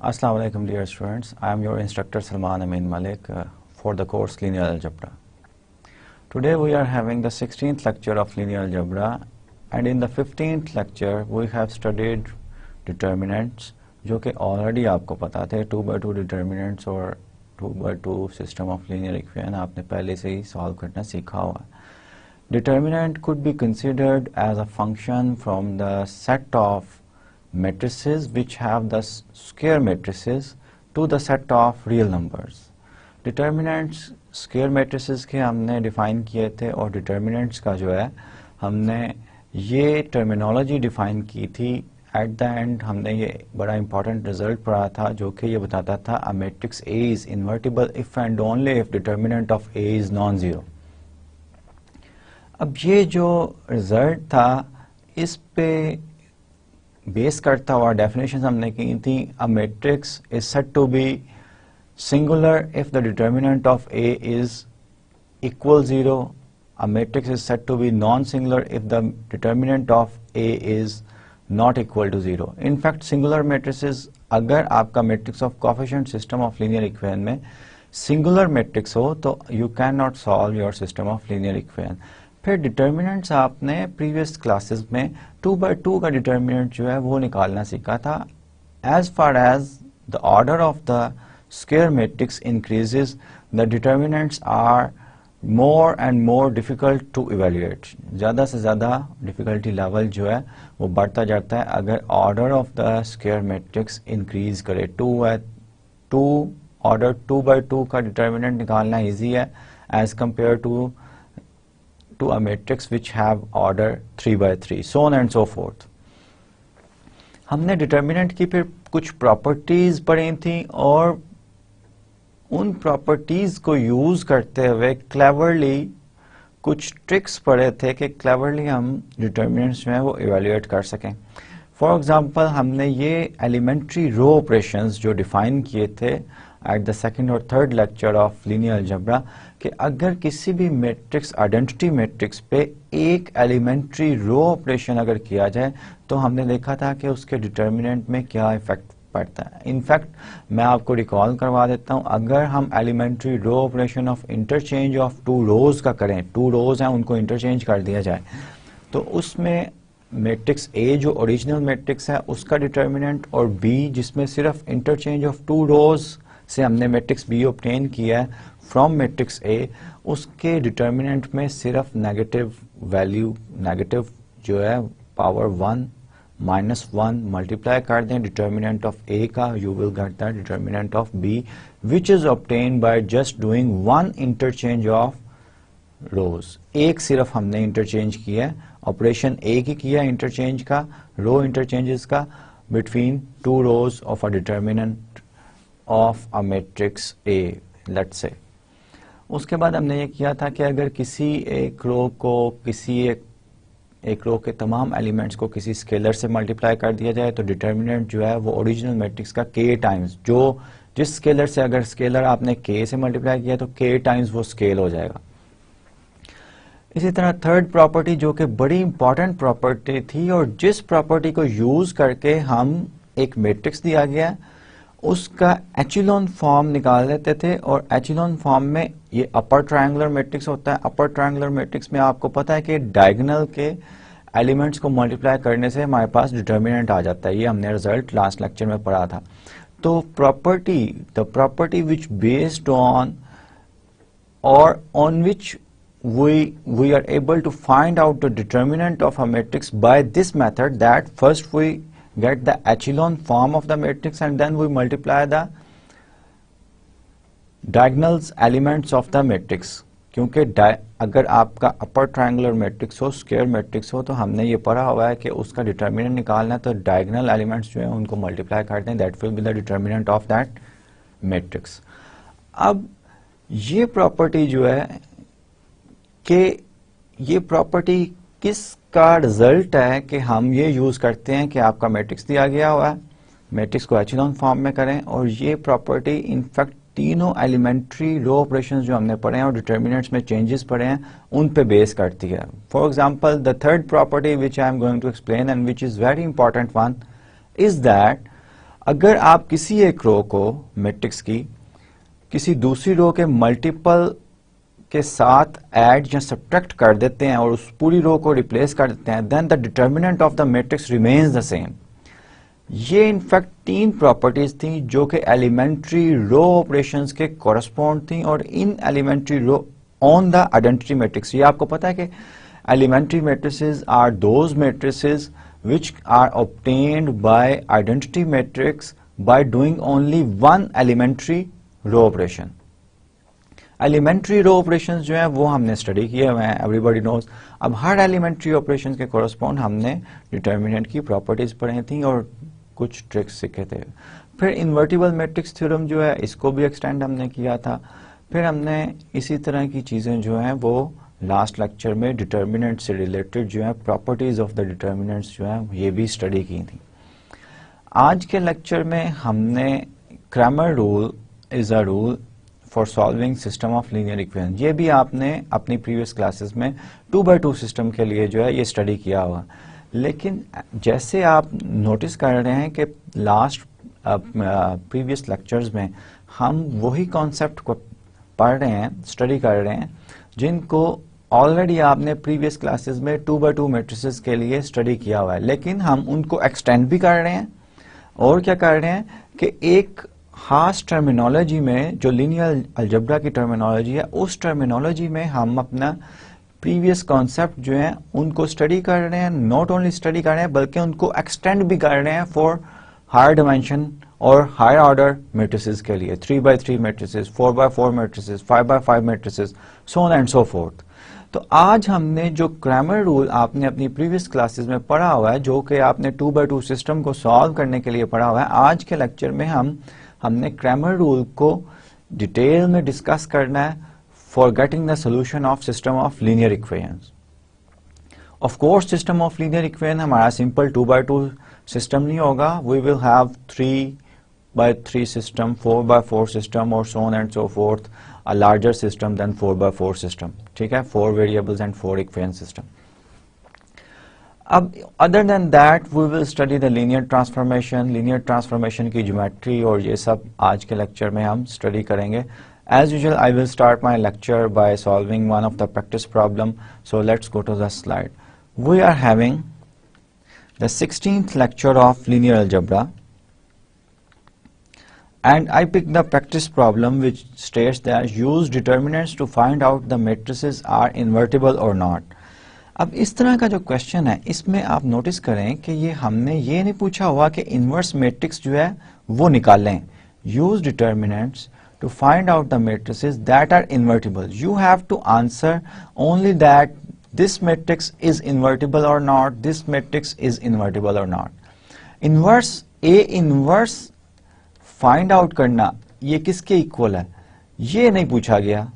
Assalamu alaikum dear students. I am your instructor Salman Amin Malik for the course Linear Algebra. Today we are having the 16th lecture of Linear Algebra, and in the 15th lecture we have studied determinants जो कि already आपको पता थे 2x2 determinants और 2x2 system of linear equation आपने पहले से ही solve करना सीखा हुआ है. Determinant could be considered as a function from the set of matrices which have the square matrices to the set of real numbers. Determinants square matrices के हमने define किए थे और determinants का जो है हमने ये terminology define की थी. At the end हमने ये बड़ा important result पढ़ा था जो कि ये बताता था a matrix A is invertible if and only if determinant of A is non-zero. अब ये जो result था इस पे बेस करता हुआ डेफिनेशन हमने की थी. A matrix is said to be singular if the determinant of A is equal zero. A matrix is said to be non singular if the determinant of A is not equal to zero. In fact singular matrices, अगर आपका matrix of coefficient system of linear equation में singular matrix हो तो you can not solve your system of linear equation. फिर determinants आपने previous classes में 2x2 का determinant जो है वो निकालना सीखा था. As far as the order of the square matrix increases the determinants are more and more difficult to evaluate. ज़्यादा से ज़्यादा डिफिकल्टी लेवल जो है वो बढ़ता जाता है अगर order of the square matrix increase करे. ऑर्डर 2x2 का डिटर्मिनेंट निकालना ईजी है as compare to a matrix which have order 3x3, so on and so forth. हमने डिटर्मिनेंट की फिर कुछ प्रॉपर्टीज पढ़ी थी और उन प्रॉपर्टीज को यूज करते हुए क्लेवरली कुछ ट्रिक्स पढ़े थे कि क्लेवरली हम डिटर्मिनेंट्स में वो इवेल्युएट कर सकें. फॉर एग्जांपल हमने ये एलिमेंट्री रो ऑपरेशंस जो डिफाइन किए थे एट द सेकंड और third lecture of linear algebra कि अगर किसी भी मैट्रिक्स आइडेंटिटी मैट्रिक्स पे एक एलिमेंट्री रो ऑपरेशन अगर किया जाए तो हमने देखा था कि उसके डिटर्मिनेंट में क्या इफेक्ट पड़ता है. इनफैक्ट मैं आपको रिकॉल करवा देता हूं, अगर हम elementary row operation of interchange of two rows का करें, टू रोज हैं उनको इंटरचेंज कर दिया जाए तो उसमें मैट्रिक्स ए जो ओरिजिनल मैट्रिक्स है उसका डिटर्मिनेंट और बी जिसमें सिर्फ इंटरचेंज ऑफ टू रोज से हमने मैट्रिक्स बी ऑब्टेन किया है फ्रॉम मैट्रिक्स ए, उसके डिटर्मिनेंट में सिर्फ नेगेटिव वैल्यू, नेगेटिव जो है पावर 1 -1 मल्टीप्लाई कर दें डिटर्मिनेंट ऑफ ए का, you will get the determinant of B which is obtain by just doing one interchange of rows. एक सिर्फ हमने इंटरचेंज किया है, ऑपरेशन ए की किया इंटरचेंज का, रो इंटरचेंजेस का between two rows of a determinant of a matrix A let's say. उसके बाद हमने ये किया था कि अगर किसी एक रो को किसी एक रो के तमाम एलिमेंट्स को किसी स्केलर से मल्टीप्लाई कर दिया जाए तो डिटर्मिनेंट जो है वो ओरिजिनल मैट्रिक्स का k टाइम्स, जो जिस स्केलर से अगर स्केलर आपने k से मल्टीप्लाई किया तो k टाइम्स वो स्केल हो जाएगा. इसी तरह थर्ड प्रॉपर्टी जो कि बड़ी इंपॉर्टेंट प्रॉपर्टी थी और जिस प्रॉपर्टी को यूज करके हम एक मैट्रिक्स दिया गया उसका एचिलॉन फॉर्म निकाल लेते थे और एचिलॉन फॉर्म में ये अपर ट्रायंगुलर मैट्रिक्स होता है. अपर ट्रायंगुलर मैट्रिक्स में आपको पता है कि डायगोनल के एलिमेंट्स को मल्टीप्लाई करने से हमारे पास डिटर्मिनेंट आ जाता है. ये हमने रिजल्ट लास्ट लेक्चर में पढ़ा था. तो the property which based on और on which we are able to find out the determinant of a matrix by this method, that first we get the echelon form of the matrix and then we multiply the diagonals elements of the matrix. क्योंकि अगर आपका अपर triangular matrix हो, square matrix हो, तो हमने ये पढ़ा हुआ है कि उसका डिटर्मिनेंट निकालना है तो डायगोनल एलिमेंट्स जो है उनको मल्टीप्लाई करते हैं, that will be the determinant of that matrix. अब ये प्रॉपर्टी जो है कि ये प्रॉपर्टी किसका रिजल्ट है कि हम ये यूज करते हैं कि आपका मैट्रिक्स दिया गया हुआ है, मैट्रिक्स को एचिलॉन फॉर्म में करें और ये प्रॉपर्टी इनफैक्ट तीनों एलिमेंट्री रो ऑपरेशंस जो हमने पढ़े हैं और डिटर्मिनेंट्स में चेंजेस पढ़े हैं उन पे बेस करती है. For example the third property which I am going to explain and which is very important one is that अगर आप किसी एक रो को मैट्रिक्स की किसी दूसरी रो के मल्टीपल के साथ ऐड या सब्ट्रैक्ट कर देते हैं और उस पूरी रो को रिप्लेस कर देते हैं, then the determinant of the matrix remains the same. ये इनफैक्ट 3 प्रॉपर्टीज थी जो कि एलिमेंट्री रो ऑपरेशंस के कॉरस्पॉन्ड थी और इन elementary row on the identity matrix. ये आपको पता है कि elementary matrices are those matrices which are obtained by identity matrix by doing only one elementary row operation. Elementary row operations जो है वो हमने स्टडी किए हुए हैं, everybody knows। अब हर elementary operations के correspond हमने determinant की properties पढ़े थी और कुछ ट्रिक्स सीखे थे। फिर इन्वर्टिबल मैट्रिक्स थ्योरम जो है इसको भी एक्सटेंड हमने किया था। फिर हमने इसी तरह की चीज़ें जो हैं वो लास्ट लेक्चर में डिटर्मिनेंट से रिलेटेड जो है प्रॉपर्टीज ऑफ द डिटर्मिनेंट्स जो है ये भी स्टडी की थी। आज के लेक्चर में हमने Cramer rule is a rule for solving system of linear equation, ये भी आपने अपनी प्रीवियस क्लासेस में 2x2 सिस्टम के लिए जो है ये स्टडी किया हुआ। लेकिन जैसे आप नोटिस कर रहे हैं कि लास्ट प्रीवियस लेक्चर्स में हम वही कॉन्सेप्ट को पढ़ रहे हैं, स्टडी कर रहे हैं, जिनको ऑलरेडी आपने प्रीवियस क्लासेस में 2x2 मैट्रिसेस के लिए स्टडी किया हुआ है, लेकिन हम उनको एक्सटेंड भी कर रहे हैं। और क्या कर रहे हैं कि एक खास टर्मिनोलॉजी में जो लीनियर अलजेब्रा की टर्मिनोलॉजी है, उस टर्मिनोलॉजी में हम अपना प्रीवियस कॉन्सेप्ट जो है उनको स्टडी कर रहे हैं। नॉट ओनली स्टडी कर रहे हैं बल्कि उनको एक्सटेंड भी कर रहे हैं फॉर हायर डिमेंशन और हायर ऑर्डर मैट्रिसेस के लिए, 3x3 matrices, 4x4 matrices, 5x5 matrices, so on and so fourth. तो आज हमने जो क्रैमर रूल आपने अपनी प्रीवियस क्लासेस में पढ़ा हुआ है, जो कि आपने 2x2 सिस्टम को सॉल्व करने के लिए पढ़ा हुआ है, आज के लेक्चर में हमने क्रैमर रूल को डिटेल में डिस्कस करना है for getting the solution of system of linear equations. Of course system of linear equation हमारा सिंपल 2x2 सिस्टम नहीं होगा, we will have 3x3 system, 4x4 system और so on and so forth, a larger system than 4x4 system, ठीक है, 4 variables and 4 equation system। अब other than that we will study the linear transformation की geometry और ये सब आज के लेक्चर में हम स्टडी करेंगे। As usual I will start my lecture by solving one of the practice problem, so let's go to the slide। We are having the 16th lecture of linear algebra and I picked the practice problem which states that use determinants to find out the matrices are invertible or not। अब इस तरह का जो question है इसमें आप notice करें कि ये हमने ये नहीं पूछा हुआ कि इनवर्स मैट्रिक्स जो है वो निकालें। Use determinants to find out the matrices that are invertible. You have to answer only that this matrix is invertible और not, this matrix is invertible और not. Inverse A inverse find out करना ये किसके equal है ये नहीं पूछा गया।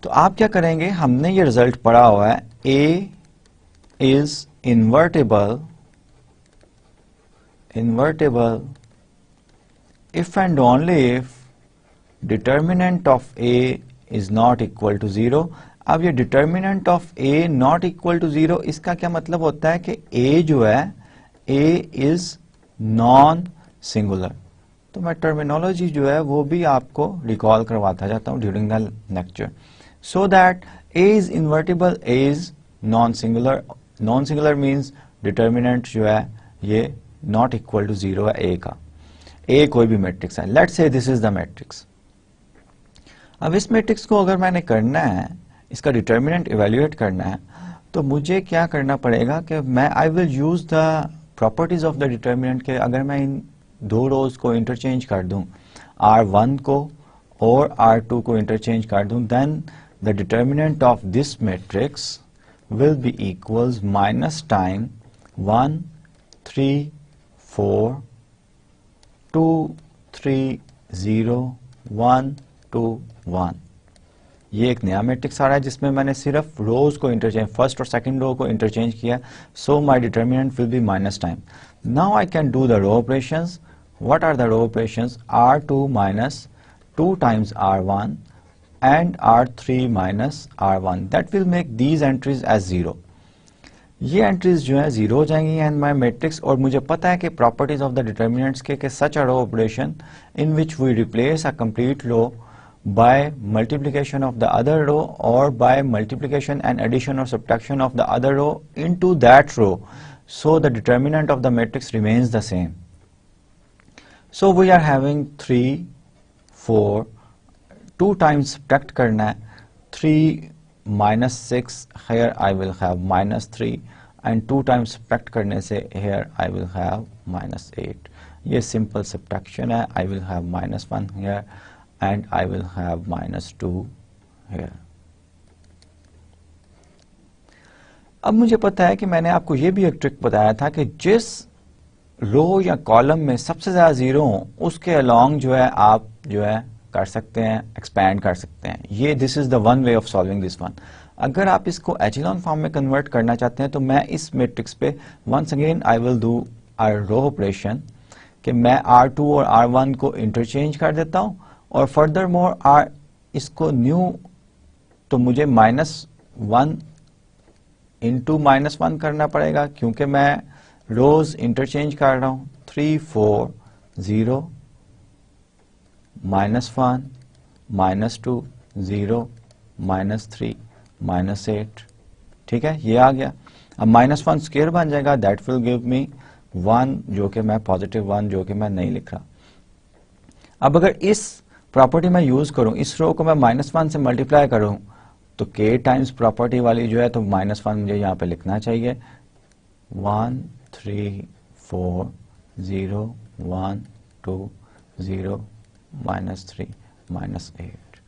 तो आप क्या करेंगे, हमने ये रिजल्ट पढ़ा हुआ है A is invertible if and only if determinant of A is not equal to 0। अब ये determinant of A not equal to 0 इसका क्या मतलब होता है कि ए जो है ए इज नॉन सिंगुलर। तो मैं टर्मिनोलॉजी जो है वो भी आपको रिकॉल करवाता जाता हूँ during the lecture, so that A is invertible, A is non singular. Non singular means determinant जो है ये नॉट इक्वल टू 0 है ए का। ए कोई भी मैट्रिक्स है, let's say this is the matrix. अब इस मैट्रिक्स को अगर मैंने करना है, इसका डिटर्मिनेंट इवेल्युएट करना है, तो मुझे क्या करना पड़ेगा कि मैं I will use the properties of the determinant के अगर मैं इन दो रोज को इंटरचेंज कर दूं, R1 को और R2 को इंटरचेंज कर दूं, then the determinant of this matrix will be equals minus time 1 3 4 2 3 0 1 2 1। ये एक नया मैट्रिक्स आ रहा है जिसमें मैंने सिर्फ रोज को इंटरचेंज, फर्स्ट और सेकंड रो को इंटरचेंज किया, so my determinant will be minus time. Now I can do the row operations. What are the row operations? R2 minus 2 times R1 and R3 minus R1. That will make these entries as 0. ये entries जो है zero हो जाएंगी and my matrix, और मुझे पता है कि प्रॉपर्टीज ऑफ द डिटर्मिनेंट्स के such a row operation in which we replace a complete row by multiplication of the other row or by multiplication and addition or subtraction of the other row into that row, so the determinant of the matrix remains the same. So we are having 3 4 2 times subtract करना है, 3 minus 6, here I will have minus 3, and 2 times subtract करने से here I will have minus 8. ये simple subtraction है, I will have minus 1 here and I will have minus 2 here. अब मुझे पता है कि मैंने आपको ये भी एक ट्रिक बताया था कि जिस रो या कॉलम में सबसे ज्यादा जीरो हो उसके अलोंग जो है आप जो है कर सकते हैं, एक्सपैंड कर सकते हैं. ये this is the one way of solving this one. अगर आप इसको एचेलॉन फॉर्म में कन्वर्ट करना चाहते हैं तो मैं इस मैट्रिक्स पे once again I will do a row operation कि मैं R2 और R1 को इंटरचेंज कर देता हूं और फर्दर मोर इसको न्यू, तो मुझे -1 इंटू -1 करना पड़ेगा क्योंकि मैं रोज इंटरचेंज कर रहा हूं. 3 4 0 -1 -2 0 -3 -8. ठीक है, ये आ गया. अब -1 स्क्वायर बन जाएगा, दैट विल गिव मी 1 जो कि मैं पॉजिटिव 1 जो कि मैं नहीं लिख रहा. अब अगर इस प्रॉपर्टी मैं यूज करूं, इस रो को मैं -1 से मल्टीप्लाई करूं तो k टाइम्स प्रॉपर्टी वाली जो है तो -1 मुझे यहां पे लिखना चाहिए. 1 3 4 0 1 2 0 -3 -8.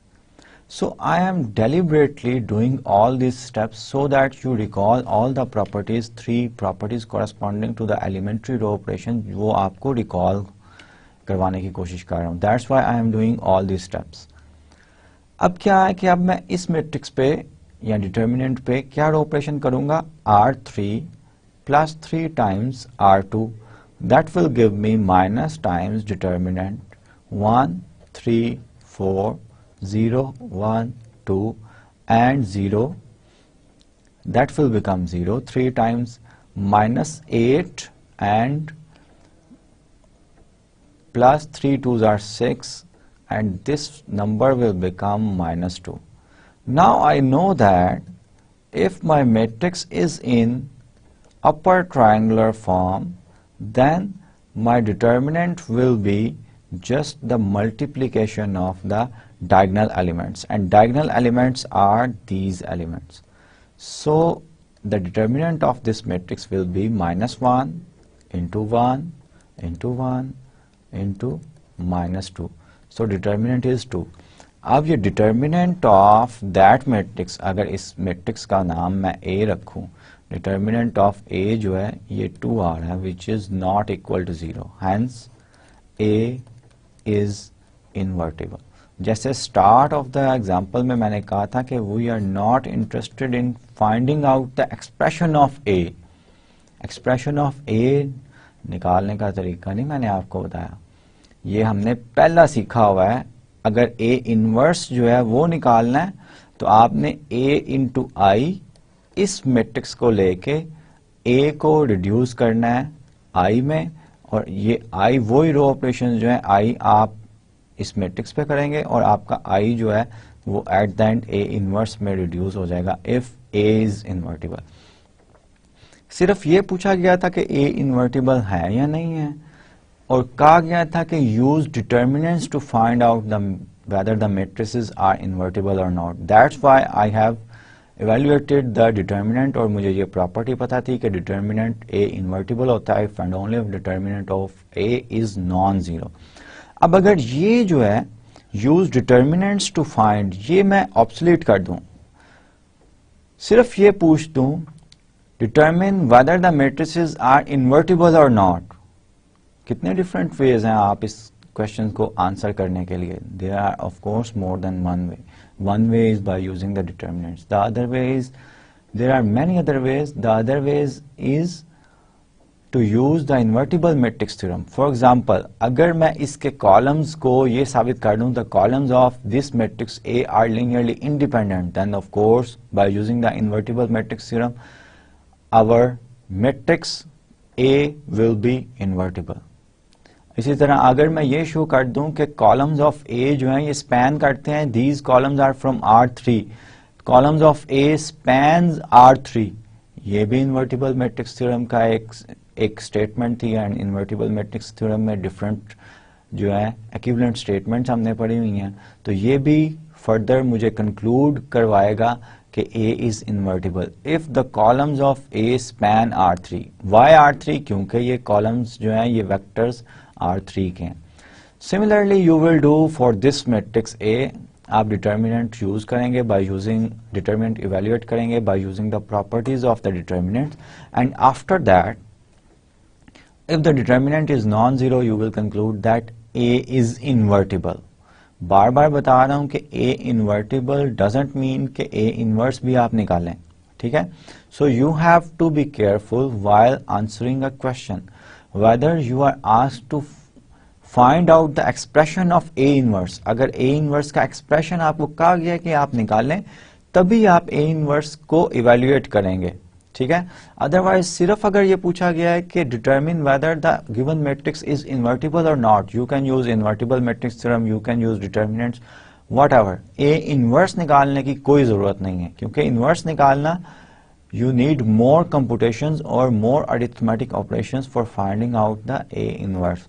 So I am deliberately doing all these steps so that you recall all the properties, 3 properties corresponding to the elementary row operation, वो आपको recall करवाने की कोशिश कर रहा हूं. That's why I am doing all these steps. अब क्या है कि अब मैं इस मैट्रिक्स पे या डिटर्मिनेंट पे क्या रो ऑपरेशन करूंगा, R3 plus 3 times R2, that will give me minus times determinant 1 3 4 0 1 2 and 0, that will become 0. 3 times -8 and plus 3 2s are 6, and this number will become -2. Now I know that if my matrix is in upper triangular form, then my determinant will be just the multiplication of the diagonal elements, and diagonal elements are these elements. So the determinant of this matrix will be -1 into 1 into 1 into -2. So determinant is 2. अब ये determinant of that matrix, अगर इस matrix का नाम मैं A रखूं, determinant of A जो है ये 2 आ रहा है, which is not equal to 0. Hence A is invertible. जैसे start of the example में मैंने कहा था कि we are not interested in finding out the expression of A. Expression of A निकालने का तरीका नहीं मैंने आपको बताया, ये हमने पहला सीखा हुआ है. अगर A इनवर्स जो है वो निकालना है तो आपने A इंटू आई इस मैट्रिक्स को लेके A को रिड्यूस करना है I में, और ये I वही रो ऑपरेशन जो है I आप इस मैट्रिक्स पे करेंगे और आपका I जो है वो eight the and A inverse में रिड्यूस हो जाएगा इफ A इज इन्वर्टिबल. सिर्फ ये पूछा गया था कि A इन्वर्टिबल है या नहीं है, और कहा गया था कि use determinants to find out whether the matrices are invertible और not. That's why I have evaluated the determinant, और मुझे ये प्रॉपर्टी पता थी कि डिटर्मिनेंट A इन्वर्टिबल होता है if and only if determinant of A is non zero. अब अगर ये जो है यूज डिटर्मिनेंट्स टू फाइंड, ये मैं ऑब्सोलीट कर दूं, सिर्फ ये पूछ दूं determine whether the matrices are invertible और नॉट. कितने डिफरेंट वेज हैं आप इस क्वेश्चन को आंसर करने के लिए. There are of course more than one way. One way is by using the determinants, the other way is, there are many other ways. The other ways is to use the invertible matrix theorem. For example, अगर मैं इसके columns को ये साबित कर दूं the columns of this matrix A are linearly independent, then of course by using the invertible matrix theorem our matrix A will be invertible. इसी तरह अगर मैं ये शो कर दूं कि कॉलम्स ऑफ A जो हैं ये स्पैन करते हैं, these columns are from R3, columns of A spans R3, ये भी इन्वर्टिबल मैट्रिक्स थ्योरम का एक स्टेटमेंट थी. एंड इन्वर्टिबल मैट्रिक्स थ्योरम में डिफरेंट जो है इक्विवेलेंट स्टेटमेंट्स हमने पढ़ी हुई हैं. तो ये भी फर्दर मुझे कंक्लूड करवाएगा कि A is invertible if the columns of A span R3. Why R3? क्योंकि ये कॉलम्स जो हैं ये वेक्टर्स R3 के हैं. Similarly you will do for this matrix A. आप डिटर्मिनेंट यूज करेंगे, बाय यूजिंग डिटर्मिनेंट इवेल्युएट करेंगे bye using the properties of the determinant. And after that if the determinant is non-zero you will conclude that A is invertible. बार बार बता रहा हूं कि A invertible doesn't mean कि A inverse भी आप निकालें. ठीक है? So you have to be careful while answering a question whether you are asked to find out the expression of A inverse. अगर A inverse का expression आपको कहा गया कि आप निकालें तभी आप A inverse को evaluate करेंगे. ठीक है? अदरवाइज सिर्फ अगर ये पूछा गया है कि determine whether the given matrix is invertible और not, you can use invertible matrix theorem, you can use determinants, whatever. A inverse निकालने की कोई जरूरत नहीं है, क्योंकि इनवर्स निकालना you need more computations or more arithmetic operations for finding out the A inverse,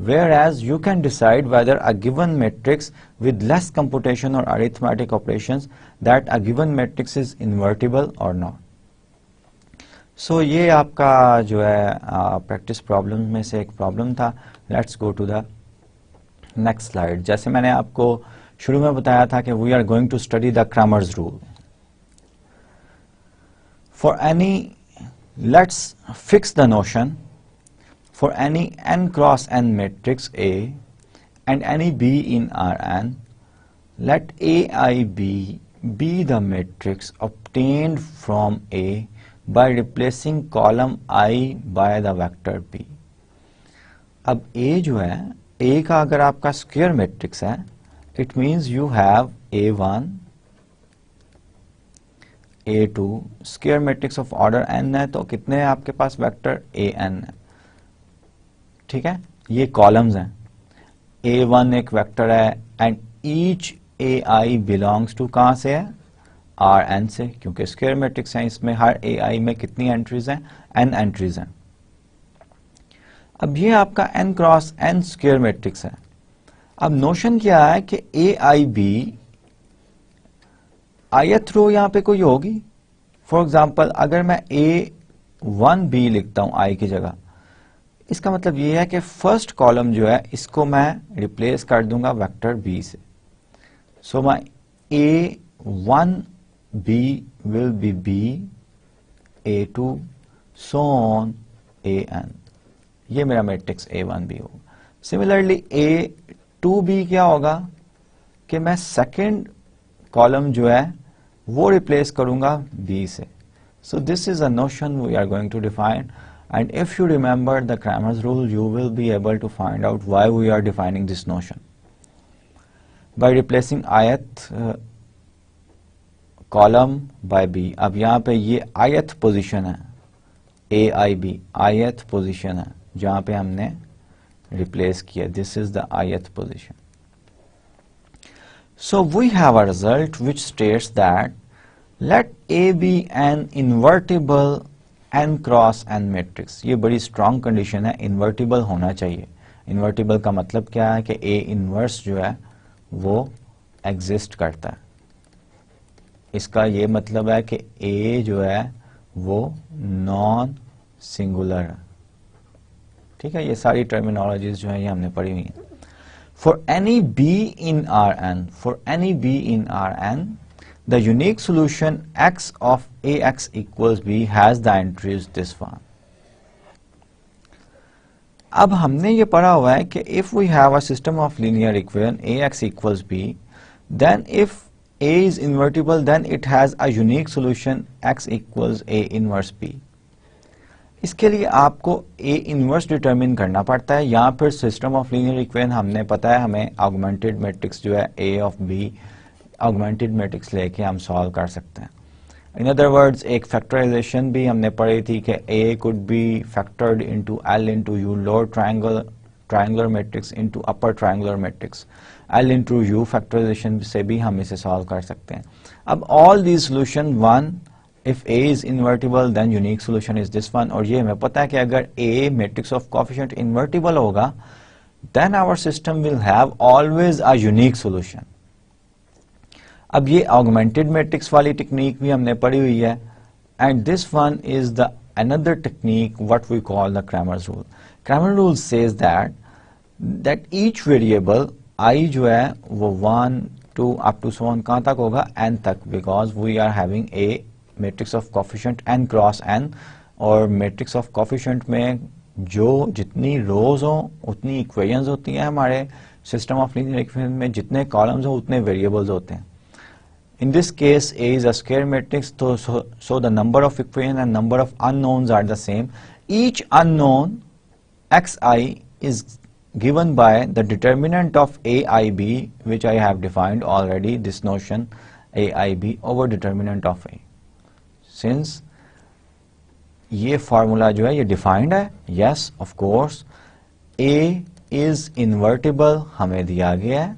whereas you can decide whether a given matrix with less computation or arithmetic operations that a given matrix is invertible or not. So ये आपका जो है practice problem में से एक problem था. Let's go to the next slide. जैसे मैंने आपको शुरू में बताया था कि we are going to study the Cramer's rule. For any, let's fix the notion, for any n cross n matrix A and any B in Rn, let AIB be the matrix obtained from A by replacing column I by the vector B. अब A जो है, A का अगर आपका square matrix है, it means you have A1, A2, square matrix of order n है, तो कितने हैं आपके पास वेक्टर? AN है. ठीक है? ये कॉलम्स हैं. A1 एक वेक्टर है and each AI belongs to कहां से है? Rn से, क्योंकि स्क्वायर मैट्रिक्स है, इसमें हर AI में कितनी एंट्रीज हैं? n एंट्रीज हैं. अब ये आपका n cross n square matrix है. अब नोशन क्या है कि AIB ith रो यहां पे कोई होगी. फॉर एग्जांपल अगर मैं A1B लिखता हूं I की जगह, इसका मतलब ये है कि फर्स्ट कॉलम जो है इसको मैं रिप्लेस कर दूंगा वेक्टर B से. So my A1B will be B, A2, so on, AN. ये मेरा मैट्रिक्स A1B होगा. सिमिलरली A2B क्या होगा कि मैं सेकेंड कॉलम जो है वो रिप्लेस करूंगा B से. So this is a notion we are going to define, and if you remember the Cramer's rule, you will be able to find out why we are defining this notion. By replacing ith column by B. अब यहां पे ये ith position है, AIB ith position है जहां पे हमने replace किया. This is the ith position. So we have a result which states that let A be an invertible n cross n matrix. ये बड़ी स्ट्रॉन्ग कंडीशन है, इन्वर्टिबल होना चाहिए. इन्वर्टिबल का मतलब क्या है कि A इनवर्स जो है वो एग्जिस्ट करता है. इसका ये मतलब है कि A जो है वो नॉन सिंगुलर है. ठीक है? ये सारी टर्मिनोलॉजीज जो है ये हमने पढ़ी हुई हैं. For any B in Rn, for any B in Rn, the unique solution x of Ax equals B has the entries this one. अब हमने ये पढ़ा हुआ है कि if we have a system of linear equation Ax equals B, then if A is invertible, then it has a unique solution x equals A inverse B. इसके लिए आपको A इनवर्स डिटरमिन करना पड़ता है. यहाँ पर सिस्टम ऑफ लीनियर इक्वेशन हमने पता है, हमें ऑगमेंटेड मैट्रिक्स जो है A of B augmented matrix लेके हम सॉल्व कर सकते हैं. इन अदर वर्ड्स एक फैक्टराइजेशन भी हमने पढ़ी थी कि A could be factored into L into U, lower triangular matrix into upper triangular matrix, L into U factorization से भी हम इसे सॉल्व कर सकते हैं. अब all these solution one, if A is invertible then unique solution is this one. और ये हमें पता है कि अगर A matrix of coefficient invertible होगा then our system will have always a unique solution. अब ये augmented matrix वाली टेक्निक भी हमने पढ़ी हुई है, and this one is the another technique what we call the Cramer's rule. Cramer's rule says that each variable I जो है वो 1 2 up to so on कहाँ तक होगा, n तक, because we are having a matrix of coefficient n cross n, और matrix of coefficient में जो जितनी रोज हो उतनी इक्वेशंस होती हैं हमारे सिस्टम ऑफ लीनियर इक्वेशन में, जितने कॉलम्स हो उतने वेरिएबल्स होते हैं. In this case A is a square matrix, तो so the number of equation and number of unknowns are the same. Each unknown xi is given by the determinant of aib, which I have defined already, this notion aib over determinant of A. Since ये formula जो है ये defined है, yes of course. A is invertible हमें दिया गया है,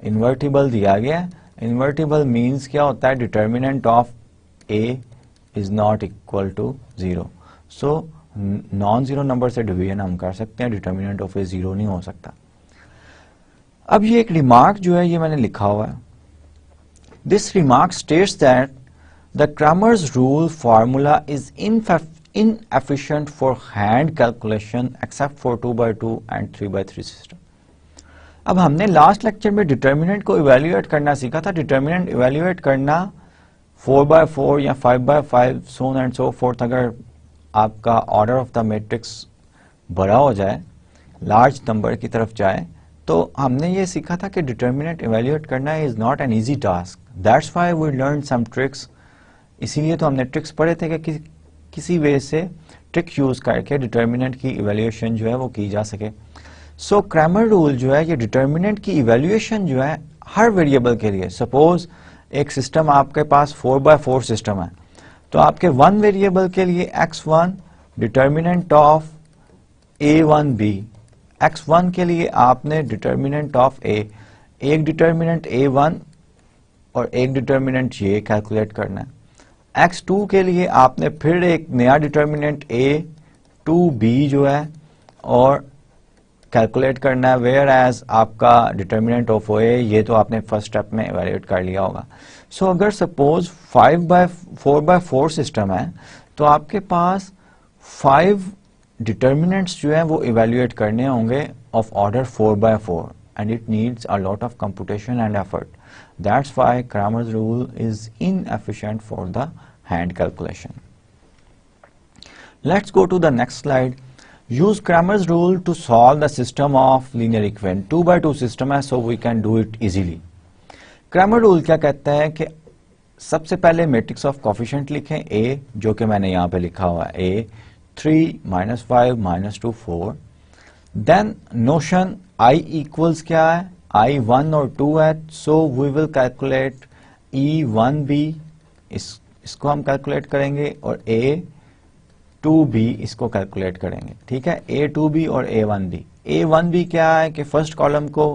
invertible दिया गया है. इन्वर्टिबल मीन्स क्या होता है, determinant of A is not equal to 0. So non zero number से डिवीजन हम कर सकते हैं, डिटर्मिनेंट ऑफ A 0 नहीं हो सकता. अब ये एक रिमार्क जो है ये मैंने लिखा हुआ है. This remark states that the Cramer's rule formula is inefficient for hand calculation except for 2x2 and 3x3 system. अब हमने लास्ट लेक्चर में डिटर्मिनेंट को इवेल्युएट करना सीखा था. डिटर्मिनेंट इवेल्युएट करना 4x4 या 5x5 so on and so forth, अगर आपका ऑर्डर ऑफ द मैट्रिक्स बड़ा हो जाए, लार्ज नंबर की तरफ जाए, तो हमने ये सीखा था कि डिटर्मिनेंट इवेल्युएट करना is not an easy task. That's why we learn some tricks. इसीलिए तो हमने ट्रिक्स पढ़े थे कि किसी वे से ट्रिक यूज करके डिटर्मिनेंट की इवैल्यूएशन जो है वो की जा सके. सो क्रैमर रूल जो है ये डिटर्मिनेंट की इवैल्यूएशन जो है हर वेरिएबल के लिए, सपोज एक सिस्टम आपके पास 4x4 सिस्टम है, तो आपके वन वेरिएबल के लिए x1 determinant of a1b, x1 के लिए आपने डिटर्मिनेंट ऑफ a, एक डिटर्मिनेंट a1 और एक डिटर्मिनेंट ये कैलकुलेट करना है. x2 के लिए आपने फिर एक नया डिटर्मिनेंट a2b जो है और कैलकुलेट करना है, वेयर एज आपका डिटर्मिनेंट ऑफ a ये तो आपने फर्स्ट स्टेप में इवैल्यूएट कर लिया होगा. सो अगर सपोज 4x4 सिस्टम है तो आपके पास 5 डिटर्मिनेंट्स जो है वो इवैल्यूएट करने होंगे of order 4x4, and it needs a lot of computation and effort. That's why Cramer's rule is inefficient for the hand calculation. Let's go to the next slide. Use Cramer's rule to solve the system of linear equation. 2x2 system है, so we can do it easily. Cramer rule क्या कहता है कि सबसे पहले matrix of coefficient लिखें A, जो कि मैंने यहाँ पे लिखा हुआ है A 3 -5 -2 4. Then notion I equals क्या है, I 1 और 2 है, so we will calculate E1b, इसको हम कैलकुलेट करेंगे, और A2b इसको कैलकुलेट करेंगे. ठीक है, A2b और A1b. A1b क्या है कि फर्स्ट कॉलम को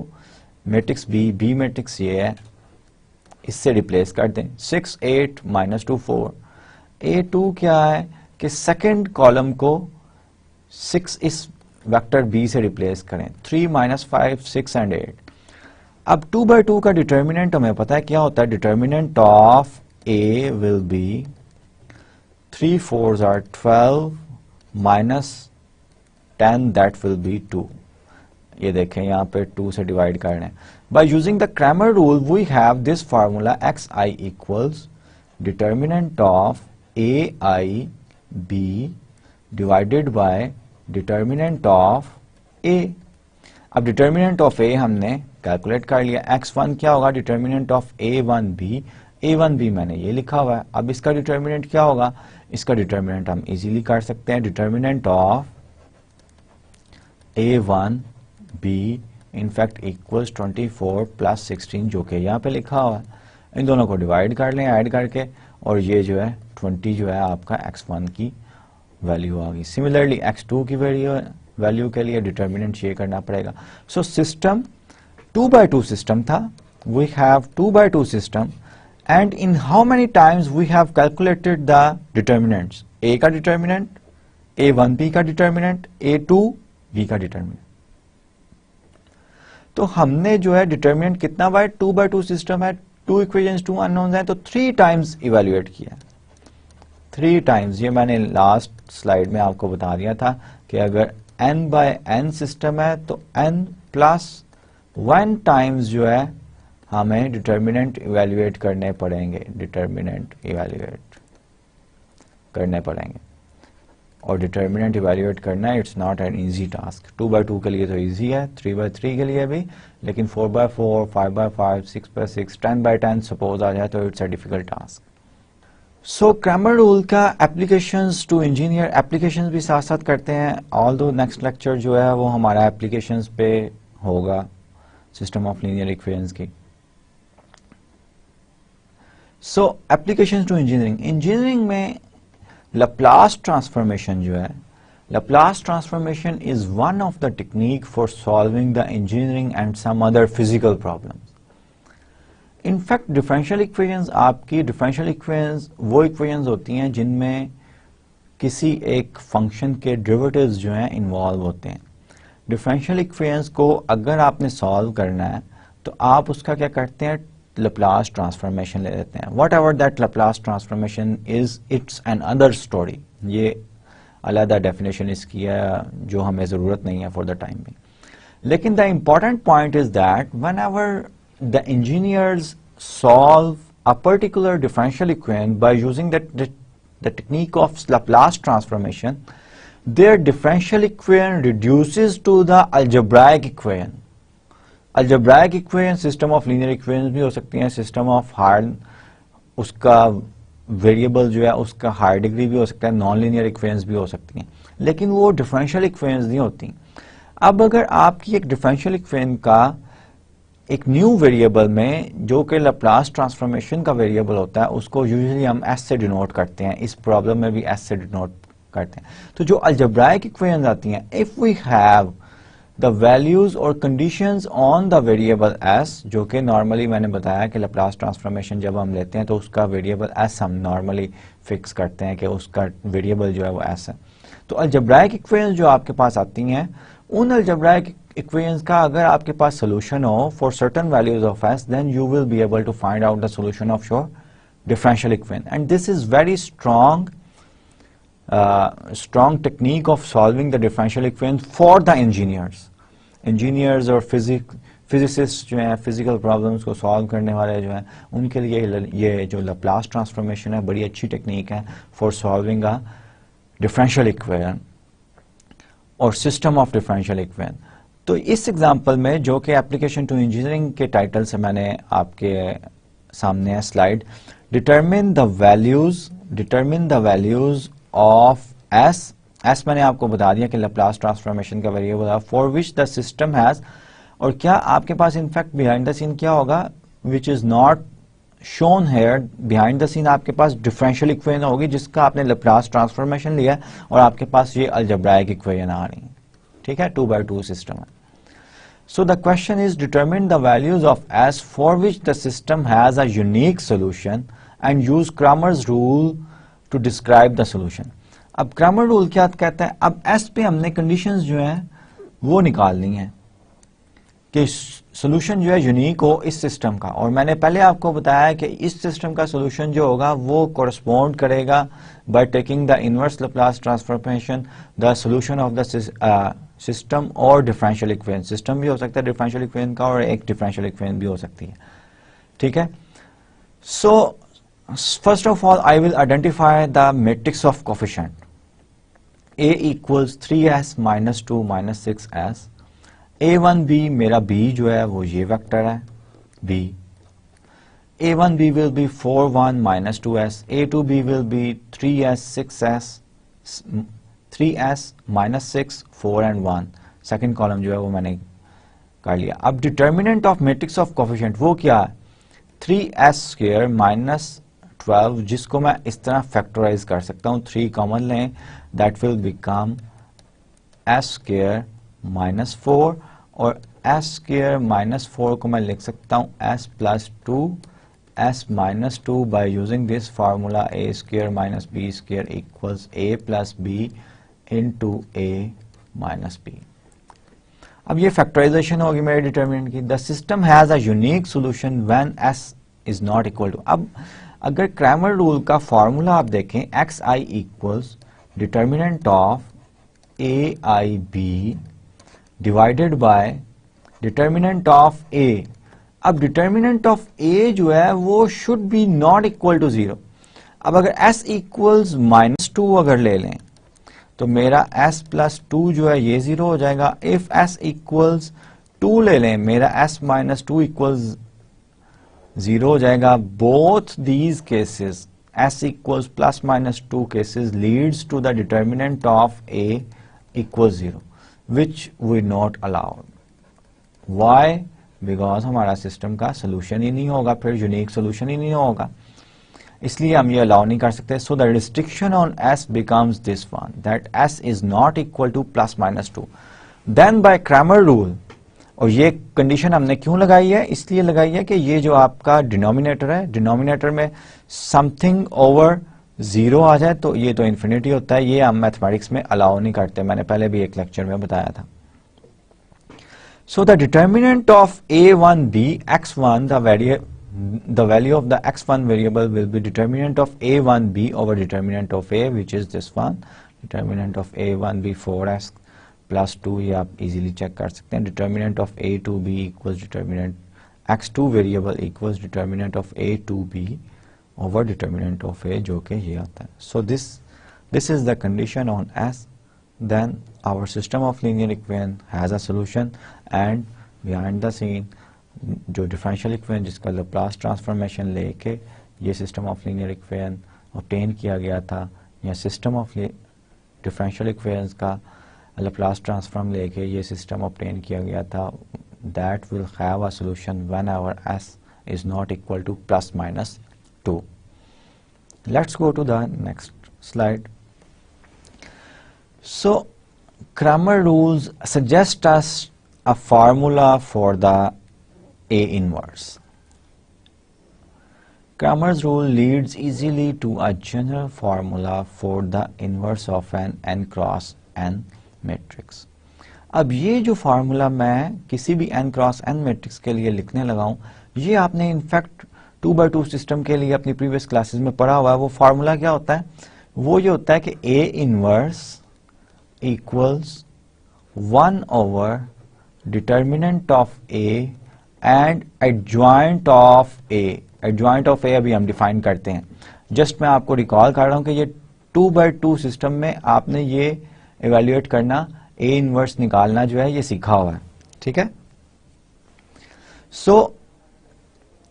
मैट्रिक्स B मैट्रिक्स ये है, इससे रिप्लेस कर दें. 6 8 -2 4. A2 क्या है कि सेकंड कॉलम को 6 इस वेक्टर B से रिप्लेस करें. 3 -5 6 एंड 8. अब 2x2 का डिटर्मिनेंट हमें पता है क्या होता है. Determinant of A will be 3 4s are 12 -10 that will be 2. ये देखें यहाँ पे 2 से डिवाइड कर रहे हैं. By using the Cramer rule we have this formula xi equals determinant of aib divided by determinant of A. अब डिटर्मिनेंट ऑफ A हमने कैलकुलेट कर लिया. x1 क्या होगा, डिटर्मिनेंट ऑफ A1b मैंने ये लिखा हुआ है. अब इसका डिटर्मिनेंट क्या होगा, इसका डिटर्मिनेंट हम इजीली कर सकते हैं. Determinant of A1b in fact equals 24 + 16, जो कि यहाँ पे लिखा हुआ है. इन दोनों को डिवाइड कर लें ऐड करके, और ये जो है 20 जो है आपका x1 की वैल्यू आ गई। सिमिलरली x2 की वैल्यू के लिए डिटर्मिनेंट ये करना पड़ेगा। सो सिस्टम 2x2 सिस्टम था, we have 2x2 system, and in how many times we have calculated the determinants, a का डिटर्मिनेंट, a1b का डिटर्मिनेंट, a2b का डिटर्मिनेंट। तो हमने जो है डिटर्मिनेंट कितना बाय 2x2 सिस्टम है, 2 इक्वेशंस 2 अननोन्स हैं, तो 3 टाइम्स इवेल्युएट किया, 3 टाइम्स। ये मैंने लास्ट स्लाइड में आपको बता दिया था कि अगर n बाय n सिस्टम है तो n प्लस 1 टाइम्स जो है हमें डिटर्मिनेंट इवेल्युएट करने पड़ेंगे, डिटर्मिनेंट इवेल्युएट करने पड़ेंगे। और डिटर्मिनेंट इवेल्युएट करना it's not an easy task. 2x2 के लिए तो इजी है, 3x3 के लिए भी, लेकिन 4x4, 5x5, 6x6, 10x10 suppose आ जाए तो it's a difficult task. So Cramer rule का एप्लीकेशंस टू इंजीनियर, एप्लीकेशंस भी साथ साथ करते हैं, ऑल्दो नेक्स्ट लेक्चर जो है वो हमारा एप्लीकेशंस पे होगा सिस्टम ऑफ लीनियर इक्वेशंस की। सो एप्लीकेशंस टू इंजीनियरिंग, इंजीनियरिंग में Laplace transformation जो है, Laplace transformation is one of the technique for solving the engineering and some other physical problems. In fact, differential equations, आपकी differential equations वो equations होती हैं जिनमें किसी एक function के derivatives जो हैं involve होते हैं। differential equations को अगर आपने solve करना है तो आप उसका क्या करते हैं, Laplace transformation ले लेते हैं। Whatever that Laplace transformation is, it's another story. ये अलग definition इसकी है जो हमें ज़रूरत नहीं है for the time being. लेकिन the important point is that whenever the engineers solve a particular differential equation by using the technique of Laplace transformation, their differential equation reduces to the algebraic equation. Algebraic equation system of linear equations भी हो सकती हैं, system of hard उसका variable जो है उसका higher degree भी हो सकता है, नॉन लीनियर इक्वेशंस भी हो सकती हैं, लेकिन वो डिफरेंशियल इक्वेशंस नहीं होती। अब अगर आपकी एक डिफरेंशियल इक्वेशन का एक न्यू वेरिएबल में जो कि लैप्लास ट्रांसफॉर्मेशन का वेरिएबल होता है उसको यूजुअली हम एस से डिनोट करते हैं, इस प्रॉब्लम में भी एस से डिनोट करते हैं। तो जो अलजेब्राइक इक्वेशंस आती हैं, if we have the values or conditions on the variable s, जो कि नॉर्मली मैंने बताया कि Laplace ट्रांसफॉर्मेशन जब हम लेते हैं तो उसका वेरिएबल s हम नॉर्मली फिक्स करते हैं कि उसका वेरिएबल जो है वो s है। तो अलजेब्राइक इक्वेशंस जो आपके पास आती हैं, उन अलजेब्राइक इक्वेशंस का अगर आपके पास सोल्यूशन हो for certain values of s, then you will be able to find out the solution of your differential equation, and this is very strong technique of solving the differential equation for the engineers और physicists जो हैं physical problems को solve करने वाले जो हैं उनके लिए ये जो Laplace transformation है बड़ी अच्छी टेक्निक है for solving a differential equation और system of differential equation। तो इस एग्जांपल में जो कि एप्लीकेशन टू इंजीनियरिंग के टाइटल से मैंने आपके सामने है slide, determine the values of s मैंने आपको बता दिया कि Laplace ट्रांसफॉर्मेशन का वेरिएबल है for which the system has, और क्या आपके पास इनफैक्ट बिहाइंड द सीन क्या होगा which is not shown here, behind the scene आपके पास डिफरेंशियल इक्वेशन होगी जिसका आपने Laplace ट्रांसफॉर्मेशन लिया और आपके पास ये अलजेब्राइक इक्वेशन आ रही है, ठीक है, 2x2 सिस्टम है। So the question is determine the values of S for which the system has a unique solution and use Cramer's rule to describe the solution। अब Cramer rule क्या कहता है, अब S पे हमने conditions जो हैं वो निकालनी है कि solution जो है यूनिक हो इस सिस्टम का, और मैंने पहले आपको बताया कि इस सिस्टम का solution जो होगा वो correspond करेगा by taking the inverse Laplace transformation the solution of the system और डिफरेंशियल इक्वेशन, सिस्टम भी हो सकता है डिफरेंशियल इक्वेशन का और एक डिफरेंशियल इक्वेशन भी हो सकती है, ठीक है। So first of all I will identify the matrix of coefficient A equals 3s minus 2 minus 6s, A1b मेरा b जो है वो ये वेक्टर है b, A1b will be 4 1 minus 2s, A2b will be 3s 6s 3s minus 6 4 and 1, second column जो है वो मैंने कर लिया। अब determinant of matrix of coefficient वो क्या है, 3s² माइनस 12, जिसको मैं इस तरह फैक्टराइज कर सकता हूं, 3 कॉमन लें, that will become s² minus 4, और s² माइनस 4 को मैं लिख सकता हूं s plus 2 s minus 2 by using this formula a² minus b² equals a plus b into a minus b। अब ये फैक्टराइजेशन होगी मेरे डिटर्मिनेंट की। The system has a unique solution when s is not equal to. अब अगर Cramer rule का formula आप देखें, xi equals determinant of aib divided by determinant of a। अब डिटर्मिनेंट ऑफ a जो है वो should B not equal to 0। अब अगर s इक्वल्स माइनस 2 अगर ले लें तो मेरा s प्लस 2 जो है ये 0 हो जाएगा। इफ s इक्वल्स 2 ले लें, मेरा s माइनस 2 इक्वल्स 0 हो जाएगा। Both these cases s equals plus minus 2 cases leads to the determinant of a equals 0 which we not allowed. Why? Because हमारा सिस्टम का सोल्यूशन ही नहीं होगा, फिर यूनिक सोल्यूशन ही नहीं होगा, इसलिए हम ये अलाउ नहीं कर सकते। So the restriction on s becomes this one, that s is not equal to plus minus 2। Then by Cramer rule, और ये कंडीशन हमने क्यों लगाई है? इसलिए लगाई है कि ये जो आपका डिनोमिनेटर है, डिनोमिनेटर में समथिंग ओवर 0 आ जाए तो ये तो इन्फिनिटी होता है, ये हम मैथमेटिक्स में अलाउ नहीं करते, मैंने पहले भी एक लेक्चर में बताया था। So the determinant of a1b x1, the value of the x1 variable will be determinant of a1b over determinant of a, which is this one, determinant of a1b 4s plus 2, ये आप easily check कर सकते हैं। determinant of a2b equals determinant x2 variable equals determinant of a2b over determinant of a, जो कि ये आता है। so this is the condition on s, then our system of linear equation has a solution, and behind the scene जो differential equation जिसका Laplace transformation लेके ये system of linear equation obtain किया गया था, या सिस्टम ऑफ डिफरेंशियल इक्वेशंस का Laplace transform लेके ये सिस्टम ऑब्टेन किया गया था, that will have a solution whenever s is not equal to plus minus 2। Let's go to the next slide. So Cramer rules suggest us a formula for the A inverse. Cramer's rule leads easily to a general formula for the inverse of an n cross n matrix. अब ये जो formula मैं किसी भी n cross n matrix के लिए लिखने लगा हूं, ये आपने इनफैक्ट 2x2 सिस्टम के लिए अपनी प्रीवियस क्लासेस में पढ़ा हुआ है। वो फार्मूला क्या होता है? वो ये होता है कि A inverse equals 1 over determinant of A and adjoint of A। Adjoint of A अभी हम डिफाइन करते हैं, जस्ट मैं आपको रिकॉल कर रहा हूं कि ये 2x2 सिस्टम में आपने ये इवेल्युएट करना, A इनवर्स निकालना जो है ये सीखा हुआ है, ठीक है। So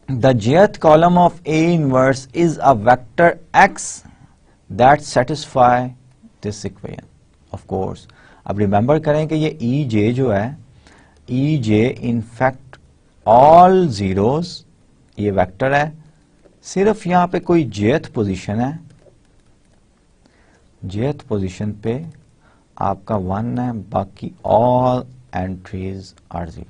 the jth column of A inverse is a vector x that satisfy this equation. Of course अब रिमेंबर करें कि ये EJ जो है, EJ इनफैक्ट ऑल जीरोस, ये वेक्टर है, सिर्फ यहां पे कोई jth पोजीशन है, jth पोजीशन पे आपका 1 है, बाकी all entries are 0,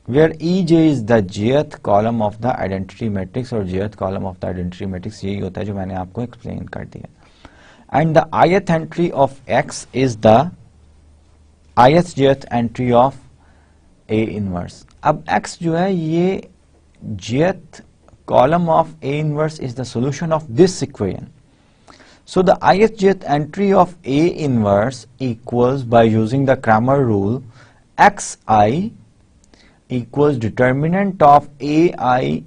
where EJ is the jth column of the identity matrix, और jth column of the identity matrix यही होता है जो मैंने आपको एक्सप्लेन कर दिया। And the ith entry of x is the jth entry of A inverse. अब x जो है ये jth column of A inverse is the solution of this equation. So the jth entry of A inverse equals, by using the Cramer rule, xi equals determinant of ai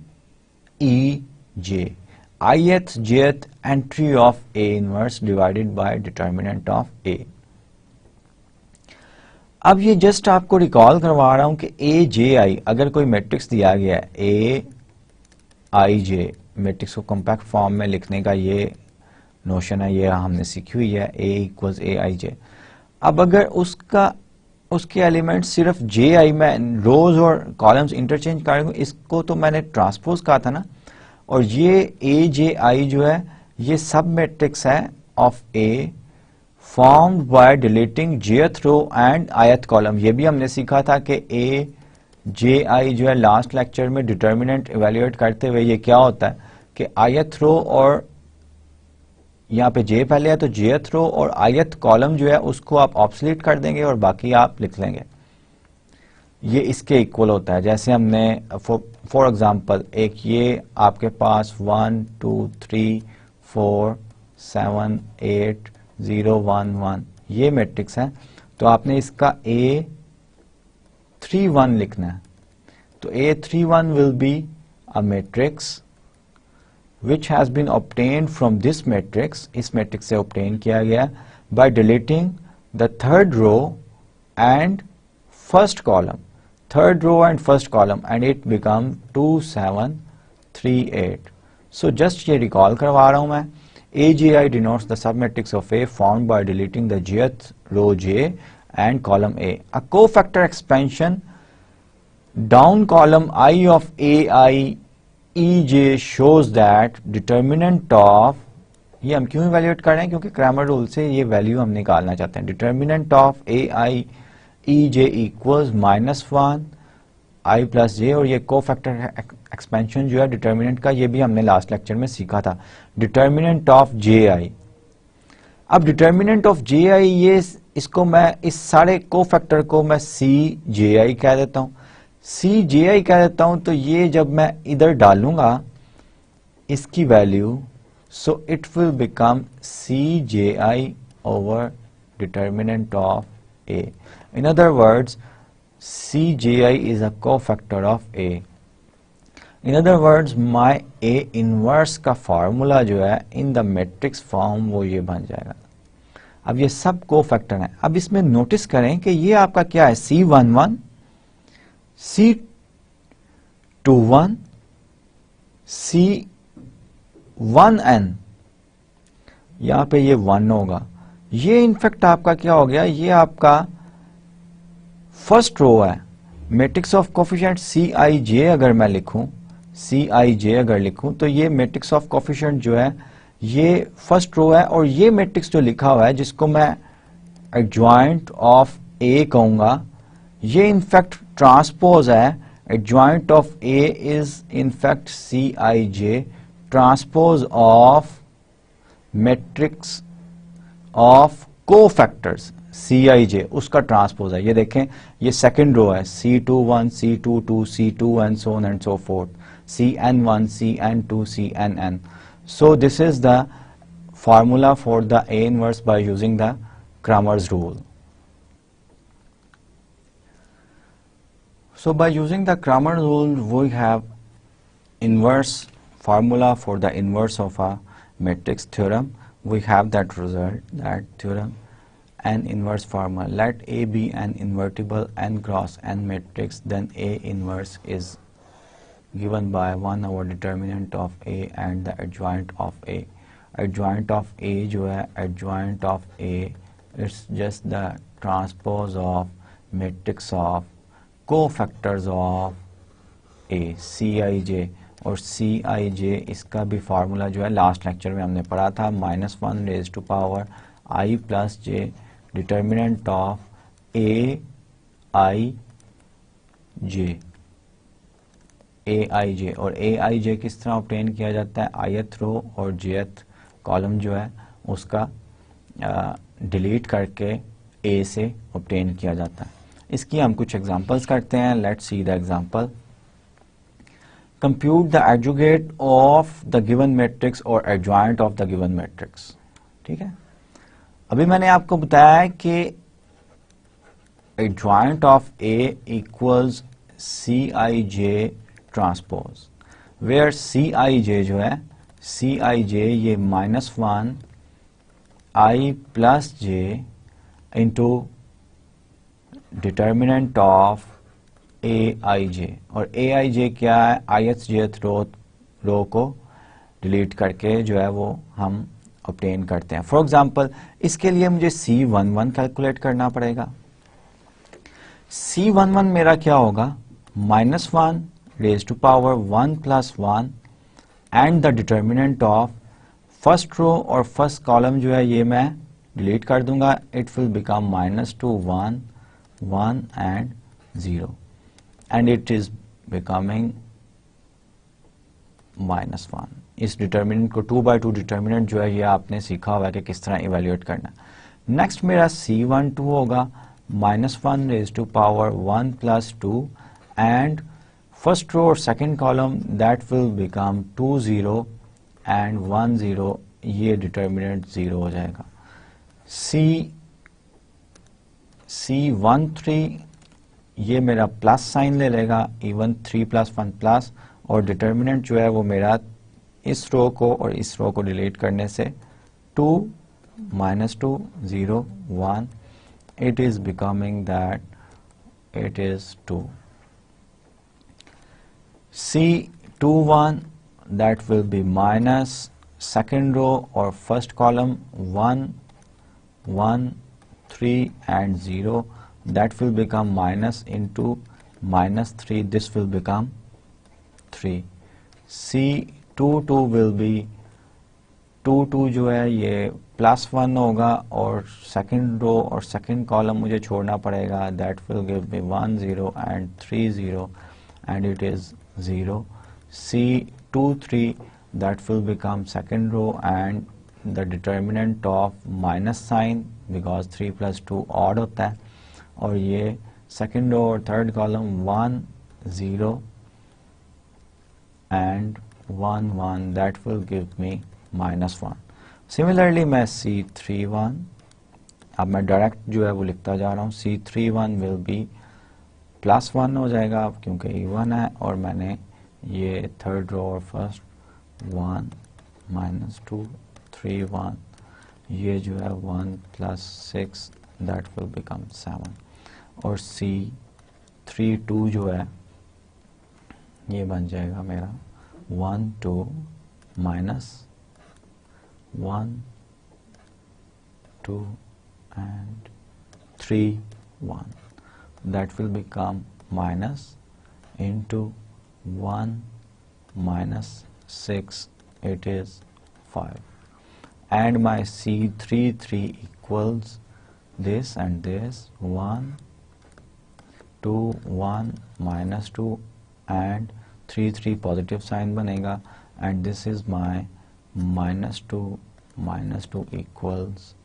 e j, jth entry of A inverse divided by determinant of A. अब ये just आपको recall करवा रहा हूं कि ए जे आई, अगर कोई matrix दिया गया है ए आई जे, मैट्रिक्स को कॉम्पैक्ट फॉर्म में लिखने का ये नोशन है, ये हमने सीखी हुई है, ए इक्वल्स ए आई जे। अब अगर उसका उसके एलिमेंट सिर्फ जे आई में रोज और कॉलम्स इंटरचेंज करूंगा, इसको तो मैंने ट्रांसपोज कहा था ना। और ये ए जे आई जो है ये सब मैट्रिक्स है of A formed by deleting जेथ रो एंड आयत कॉलम। ये भी हमने सीखा था कि ए जे आई जो है लास्ट लेक्चर में डिटर्मिनेंट इवेल्युएट करते हुए ये क्या होता है कि आयत रो और यहाँ पे जे पहले है तो जेथ रो और आयत कॉलम जो है उसको आप ऑब्सोलीट कर देंगे और बाकी आप लिख लेंगे, ये इसके इक्वल होता है। जैसे हमने फॉर एग्जांपल एक ये आपके पास 1 2 3 4 7 8 0 1 1 ये मैट्रिक्स है, तो आपने इसका A31 लिखना है। तो A31 will be a matrix which has been obtained from this matrix, इस मैट्रिक्स से obtain किया गया by deleting the third row and first column, third row and first column, and it become 2 7 3 8. So just ये recall करवा रहा हूं मैं। AGI denotes the submatrix of A formed by deleting the jth row J and column A. A cofactor expansion down column I of AI EJ shows that determinant of, ये हम क्यों evaluate कर रहे हैं क्योंकि क्रैमर रूल से ये value हम निकालना चाहते हैं। Determinant of AI EJ equals -1 I plus J, और ये कोफैक्टर एक्सपेंशन जो है डिटर्मिनेंट का ये भी हमने लास्ट लेक्चर में सीखा था। डिटर्मिनेंट ऑफ JI, अब डिटर्मिनेंट ऑफ JI ये इसको मैं इस सारे कोफैक्टर को मैं CJI कह देता हूं, CJI कह देता हूं। तो ये जब मैं इधर डालूंगा इसकी value, so it will become CJI over determinant of A. In other words, CJI is a cofactor of A. In other words, my A inverse का फॉर्मूला जो है इन द मैट्रिक्स फॉर्म वो ये बन जाएगा। अब ये सब कोफैक्टर हैं। अब इसमें नोटिस करें कि ये आपका क्या है, C11 C21 C1n, यहां पे ये 1 होगा। ये इनफैक्ट आपका क्या हो गया, ये आपका फर्स्ट रो है। मैट्रिक्स ऑफ कोफिशिएंट Cij अगर मैं लिखूं, Cij अगर लिखूं तो ये मैट्रिक्स ऑफ कोफिशिएंट जो है ये फर्स्ट रो है, और ये मैट्रिक्स जो लिखा हुआ है जिसको मैं एडजॉइंट ऑफ A कहूंगा, ये इनफैक्ट ट्रांसपोज है। Adjoint of A is in fact Cij transpose of matrix of cofactors Cij, उसका ट्रांसपोज है। ये देखें ये सेकंड रो है, C21 C22 C2 and so on and so forth, CN1 CN2 CNN. So this is the formula for the A inverse by using the Cramer's rule. So by using the Cramer's rule we have inverse formula for the inverse of a matrix theorem. We have that result, that theorem, an inverse formula. Let A be an invertible n cross n matrix, then A inverse is given by 1 over determinant of A and the adjoint of A. Adjoint of A जो है adjoint of A, it's just the transpose of matrix of cofactors of A, Cij, और Cij इसका भी formula जो है last lecture में हमने पढ़ा था, -1 raise to power I plus j determinant of Aij, और Aij किस तरह ऑब्टेन किया जाता है, आयत रो और jth कॉलम जो है उसका डिलीट करके A से ऑब्टेन किया जाता है। इसकी हम कुछ एग्जांपल्स करते हैं। Let's see the example. Compute the adjoint of the given matrix और adjoint of the given matrix. ठीक है, अभी मैंने आपको बताया कि adjoint of A equals Cij transpose, where Cij जो है Cij ये -1 I plus j into determinant of Aij, और Aij क्या है, ith jth रो को डिलीट करके जो है वो हम ऑब्टेन करते हैं। फॉर एग्जांपल इसके लिए मुझे C11 कैलकुलेट करना पड़ेगा। C11 मेरा क्या होगा, -1 raised to power 1 plus 1 and the determinant of first row और फर्स्ट कॉलम जो है ये मैं डिलीट कर दूंगा. It will become -2 1 1 and 0 and it is becoming -1. इस डिटर्मिनेंट को 2/2 डिटर्मिनेंट जो है ये आपने सीखा हुआ है कि किस तरह इवेल्युएट करना. नेक्स्ट मेरा C12 होगा -1 raised to power 1 plus 2 and first row or second column that will become 2 0 and 1 0. ये डिटर्मिनेंट 0 हो जाएगा. C13 ये मेरा प्लस साइन ले लेगा, इवन 3 + 1 प्लस, और डिटर्मिनेंट जो है वो मेरा इस रो को और इस रो को डिलीट करने से 2 -2 0 1. It is becoming that it is 2. C21 that will be minus second row or first column 1 1 3 and 0, that will become minus into -3. This will become 3. C22 will be 2 जो है ये +1 होगा और सेकंड रो और second column मुझे छोड़ना पड़ेगा. That will give me 1 0 and 3 0 and it is 0. C23 that will become second row and the determinant of minus sign because 3 + 2 odd होता है, और ये सेकंड रो और third column 1 0 and 1 1. That will give me -1. Similarly मैं C31, अब मैं direct जो है वो लिखता जा रहा हूँ. C31 विल बी +1 हो जाएगा क्योंकि इवन है, और मैंने ये थर्ड रो और फर्स्ट 1 -2 3 1, ये जो है 1 + 6 दैट विल बिकम 7. और C32 जो है ये बन जाएगा मेरा 1 2 -1 2 and 3 1. That will become minus into 1 -6, it is 5. And my C33 equals this and this 1 2 1 -2 and 3 3 positive sign बनेगा, and this is my -2 equals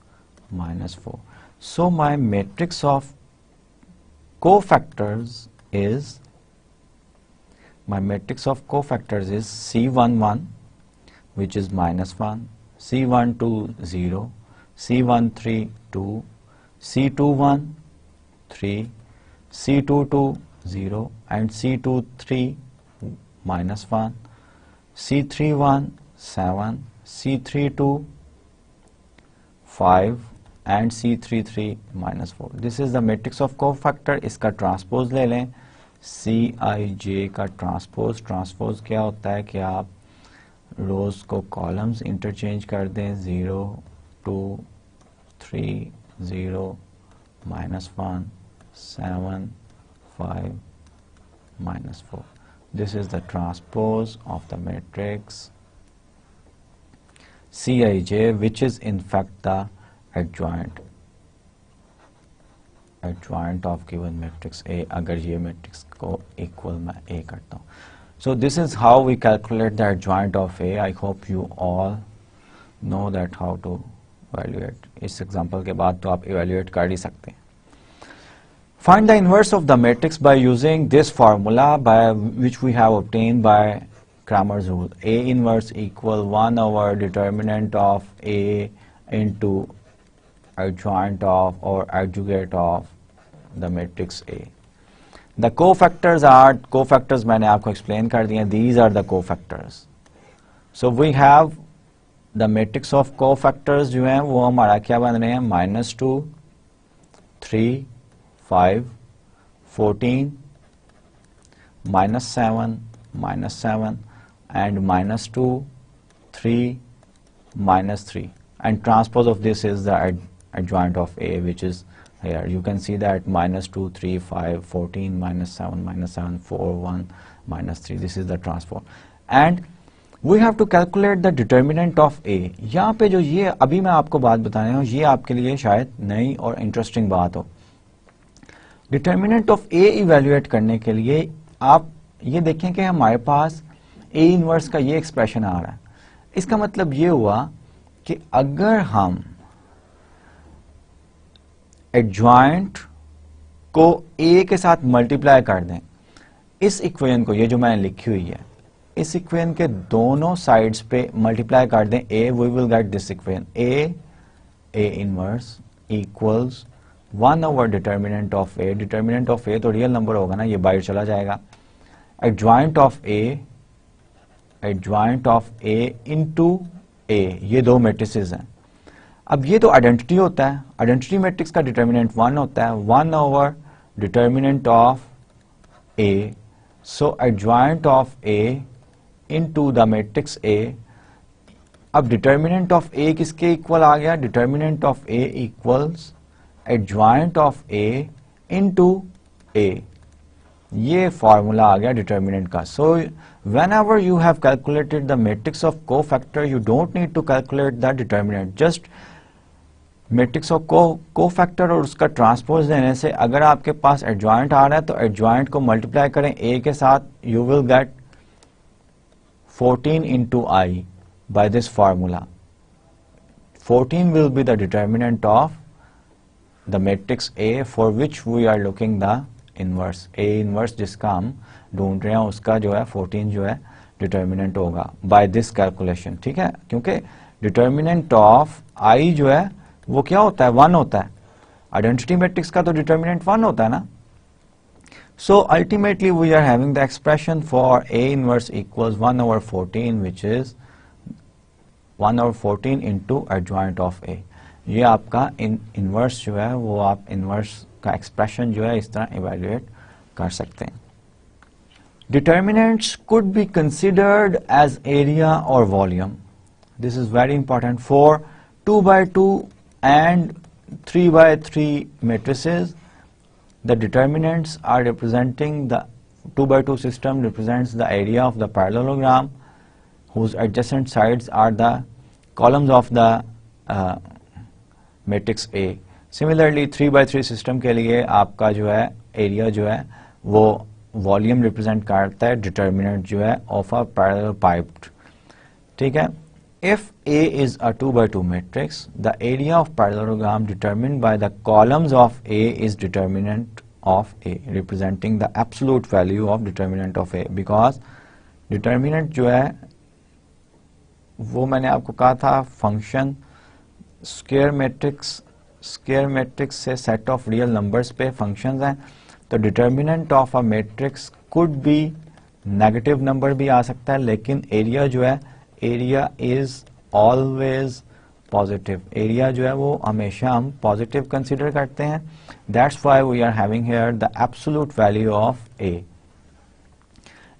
-4. So my matrix of cofactors is C11 which is -1, C12 0, C13 2, C21 3, C22 0 and C23 -1, C31 7, C32 5 and C33 -4. This is the matrix of cofactor. इसका transpose ले लें. Cij का transpose क्या होता है कि आप रोज को कॉलम्स इंटरचेंज कर दें. 0 2 3 0 -1 7 5 -4. This is the transpose of the matrix Cij, which is in fact the adjoint of given matrix A, अगर ये matrix को equal मैं A करता हूँ. So this is how we calculate the adjoint of A. I hope you all know that how to evaluate. इस example के बाद तो आप evaluate कर ही सकते हैं. Find the inverse of the matrix by using this formula by which we have obtained by Cramer's rule. A inverse equal 1 over determinant of A into adjoint of or adjugate of the matrix A. The cofactors मैंने आपको explain कर दिए. These are the cofactors. So we have the matrix of cofactors जो हैं वो हमारा क्या बन रहे हैं, -2 3 5 14 -7 -7 and -2 3 -3, and transpose of this is the adjoint of A, which is here. You can see that -2, 3, 5, 14, -7, -7, 4, 1, -3. This is the transform. And we have to calculate the determinant of A. यहाँ पे जो ये अभी मैं आपको बात बताने हूँ, ये आपके लिए शायद नई और इंटरेस्टिंग बात हो. डिटर्मिनेंट ऑफ ए इवेल्युएट करने के लिए आप ये देखें कि हमारे पास ए इनवर्स का ये एक्सप्रेशन आ रहा है. इसका मतलब ये हुआ कि अगर हम एडजॉइंट को ए के साथ मल्टीप्लाई कर दें, इस इक्वेशन को, ये जो मैंने लिखी हुई है, इस इक्वेशन के दोनों साइड्स पे मल्टीप्लाई कर दें A, we will get this equation A inverse equals 1 over determinant of A. Determinant of A तो रियल नंबर होगा ना, ये बाहर चला जाएगा. Adjoint of A into A, ये दो मैट्रिसेस हैं. अब ये तो आइडेंटिटी होता है. आइडेंटिटी मैट्रिक्स का डिटर्मिनेंट 1 होता है, 1 over determinant of A. So adjoint of A into the matrix A. अब डिटर्मिनेंट ऑफ ए किसके इक्वल आ गया? Determinant of A equals adjoint of A into A. ये फॉर्मूला आ गया डिटर्मिनेंट का. सो whenever you have calculated the matrix of cofactor, you don't need to calculate the determinant. Just matrix of cofactor और उसका transpose देने से अगर आपके पास adjoint आ रहा है तो एडजॉइंट को मल्टीप्लाई करें a के साथ, you will get 14 into I by this formula. 14 will be the determinant of the matrix A for which we are looking the inverse. A inverse जिसका हम ढूंढ रहे हैं उसका जो है 14 जो है डिटर्मिनेंट होगा बाय दिस कैलकुलेशन. ठीक है, क्योंकि डिटर्मिनेंट ऑफ आई जो है वो क्या होता है? 1 होता है. आइडेंटिटी मैट्रिक्स का तो डिटर्मिनेंट 1 होता है ना. So ultimately we are having the expression for A inverse equals 1 over 14 which is 1 over 14 into adjoint of A. ये आपका इनवर्स जो है वो आप इनवर्स का एक्सप्रेशन जो है इस तरह इवैल्यूएट कर सकते हैं. Determinants could be considered as area और volume. This is very important for 2x2 एंड 3x3 matrices. The determinants are representing the 2x2 system represents the area of the parallelogram whose adjacent sides are the columns of the matrix A. Similarly 3x3 system के लिए आपका जो है area जो है वो volume represent करता है डिटर्मिनेंट जो है ऑफ अ पैरेलल पाइप्ड. ठीक है. If A is a 2x2 matrix, the area of parallelogram determined by the columns of A is determinant of A, representing the absolute value of determinant of A. because determinant जो है वो मैंने आपको कहा था function square matrix से set of real numbers पे functions हैं. तो determinant of a matrix could be negative number भी आ सकता है, लेकिन एरिया जो है area is always positive. Area जो है वो हमेशा हम पॉजिटिव कंसीडर करते हैं. That's why we are having here the absolute value of A.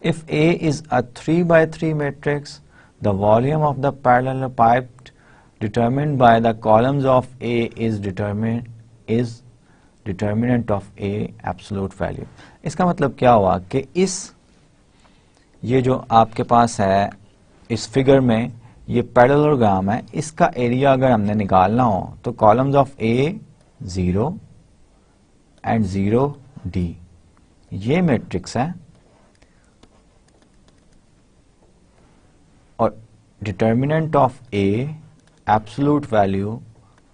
If A is a 3x3 matrix, the volume of the parallelepiped determined by the columns of A is determinant of A absolute value. इसका मतलब क्या हुआ कि ये जो आपके पास है इस फिगर में ये पैरेललोग्राम है, इसका एरिया अगर हमने निकालना हो तो columns of A 0 and 0 D ये मैट्रिक्स है और determinant of A absolute value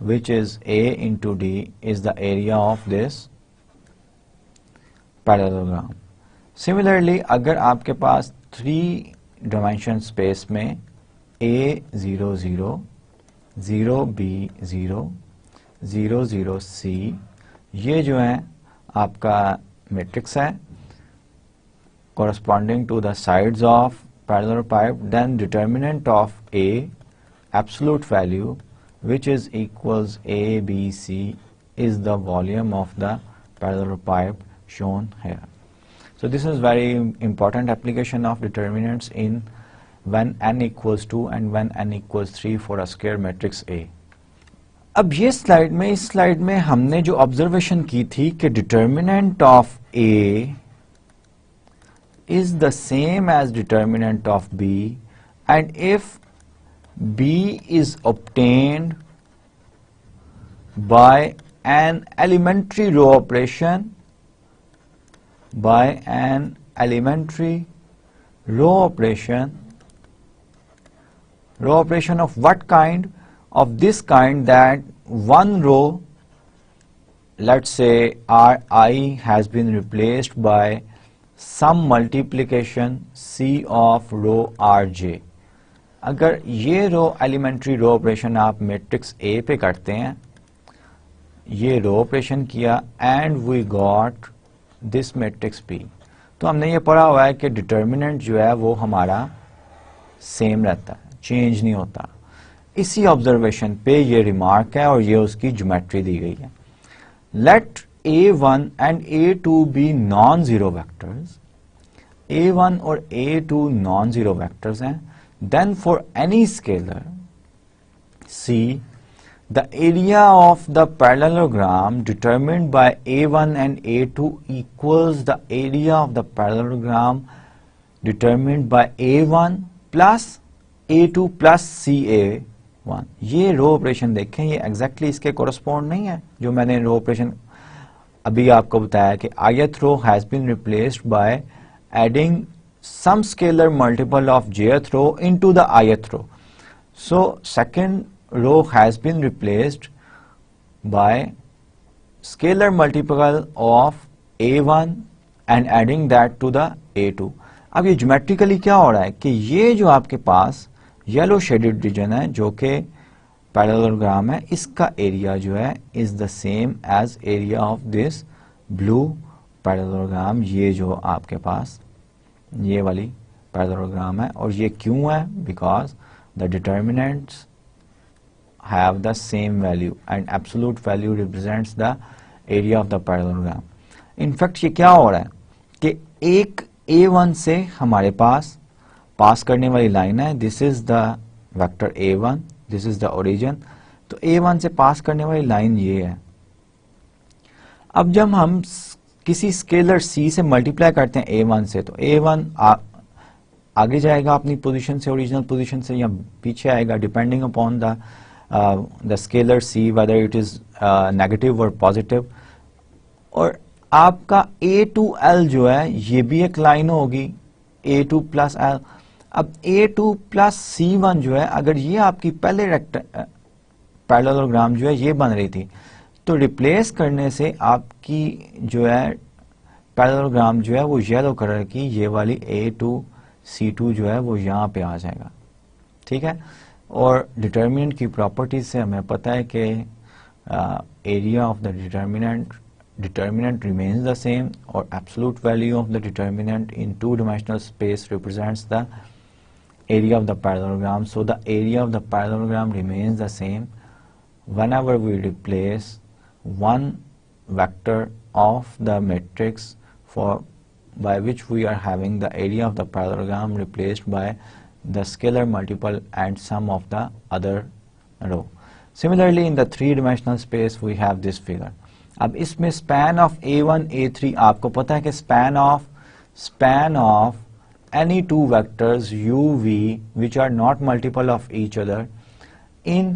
which is A into D is the area of this parallelogram. Similarly, अगर आपके पास 3 dimension space में A 0 0 0 B 0 0 0 C ये जो है आपका मैट्रिक्स है corresponding to the sides of parallel pipe, then determinant of A absolute value which is equals A, B, C is the volume of the parallel pipe shown here. So this is very important application of determinants in when n equals 2 and when n equals 3 for a square matrix A. अब ये slide में, इस slide में हमने जो observation की थी कि determinant of A is the same as determinant of B, and if B is obtained by an elementary row operation, row operation of what kind? Of this kind, that one row, let's say Ri has been replaced by some multiplication C of row Rj। अगर ये row elementary row operation आप matrix A पे करते हैं, ये row operation किया and we got this matrix B, तो हमने ये पढ़ा हुआ है कि डिटर्मिनेंट जो है वो हमारा सेम रहता है, चेंज नहीं होता। इसी ऑब्जर्वेशन पे ये रिमार्क है और ये उसकी ज्योमेट्री दी गई है। Late A1 and A2 be non-zero vectors, A1 और A2 non-zero vectors हैं, then for any scalar C, the area of the parallelogram determined by A1 and A2 equals the area of the parallelogram determined by A1 plus A2 plus CA1। ये row operation देखें, ये exactly इसके correspond नहीं है जो मैंने row operation अभी आपको बताया कि ith row has been replaced by adding some scalar multiple of jth row into the ith row. So second row has been replaced by scalar multiple of a1 and adding that to the a2। अब ये geometrically क्या हो रहा है कि ये जो आपके पास येलो शेडेड रीजन है जो कि पैरेललोग्राम है, इसका एरिया जो है is the same as area of this blue parallelogram. ये जो आपके पास ये वाली पैरेललोग्राम है, और ये क्यों है? Because the determinants have the same value and absolute value represents the area of the parallelogram. In fact ये क्या हो रहा है कि एक A1 से हमारे पास करने वाली लाइन है, this is the vector A1, this is the origin. तो A1 से पास करने वाली लाइन ये है। अब जब हम किसी स्केलर C से मल्टीप्लाई करते हैं A1 से, तो A1 आगे जाएगा अपनी पोजीशन से, ओरिजिनल पोजीशन से, या पीछे आएगा depending upon the scalar C whether it is negative और पॉजिटिव। और आपका A2L जो है ये भी एक लाइन होगी A2 प्लस L। अब A2 प्लस C1 जो है, अगर ये आपकी पहले पैरेललोग्राम जो है ये बन रही थी, तो रिप्लेस करने से आपकी जो है पैरेललोग्राम जो है वो येलो कलर की ये वाली A2 C2 जो है वो यहाँ पे आ जाएगा। ठीक है, और डिटर्मिनेंट की प्रॉपर्टीज से हमें पता है कि area of the determinant remains the same, or absolute value of the determinant in two-dimensional space represents the area of the parallelogram. So the area of the parallelogram remains the same whenever we replace one vector of the matrix by which we are having the area of the parallelogram replaced by the scalar multiple and sum of the other row. Similarly, in the three-dimensional space we have this figure. अब इसमें span of A1 A3, आपको पता है कि span of any two vectors UV which are not multiple of each other in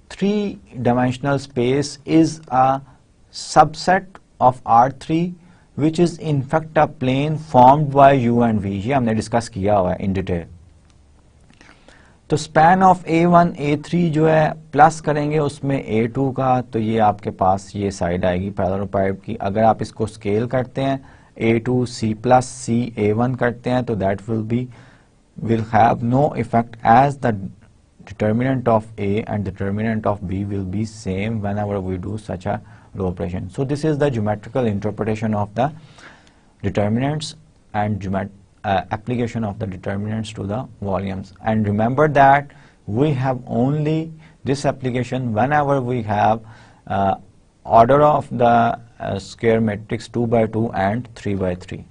three-dimensional space is a subset of R3 which is in fact a plane formed by U and V। ये हमने discuss किया हुआ है in detail. तो span of A1 A3 जो है plus करेंगे उसमें A2 का, तो ये आपके पास ये साइड आएगी पैरेललोपाइड की। अगर आप इसको स्केल करते हैं A2 C plus C A1 करते हैं, तो that will have no effect as the determinant of A and determinant of B will be same whenever we do such a row operation. So this is the geometrical interpretation of the determinants and application of the determinants to the volumes. And remember that we have only this application whenever we have order of the square matrix 2 by 2 and 3 by 3.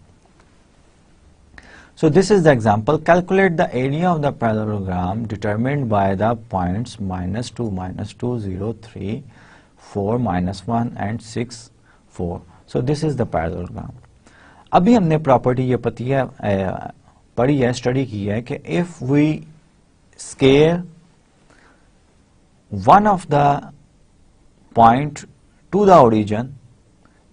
So this is the example. Calculate the area of the parallelogram determined by the points -2, -2, 0, 3, 4, -1 and 6, 4. So this is the parallelogram. अभी हमने property ये पढ़ी है, study की है कि if we scale one of the point to the origin,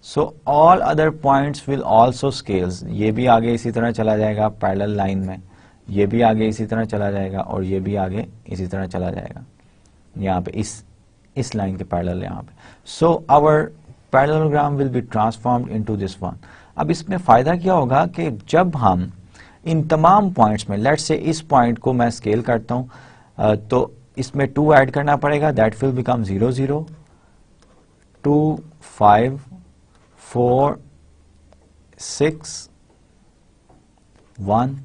so all other points will also scales. ये भी आगे इसी तरह चला जाएगा पैरेलल लाइन में, ये भी आगे इसी तरह चला जाएगा और ये भी आगे इसी तरह चला जाएगा यहाँ पे इस लाइन के पैरेलल यहाँ पे. So our parallelogram will be transformed into this one. अब इसमें फायदा क्या होगा कि जब हम इन तमाम पॉइंट्स में, लेट्स से इस पॉइंट को मैं स्केल करता हूँ तो इसमें 2 ऐड करना पड़ेगा, that will become 0, 0, 2, 5, 4, 6, 1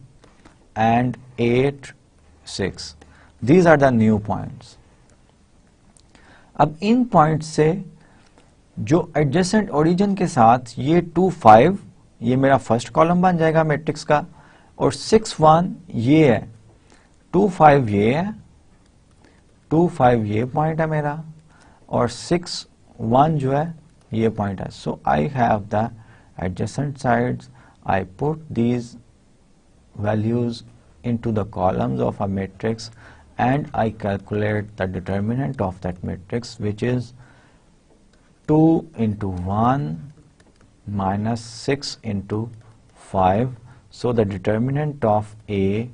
and 8, 6. These are the new points. अब इन पॉइंट से जो एडजेसेंट ओरिजिन के साथ ये 2, 5 ये मेरा फर्स्ट कॉलम बन जाएगा मैट्रिक्स का, और 6, 1 ये है, 2, 5 ये है, 2, 5 ये पॉइंट है मेरा, और 6, 1 जो है ये पॉइंट है. So I have the adjacent sides. I put these values into the columns of a matrix and I calculate the determinant of that matrix, which is 2 into 1 minus 6 into 5. So the determinant of A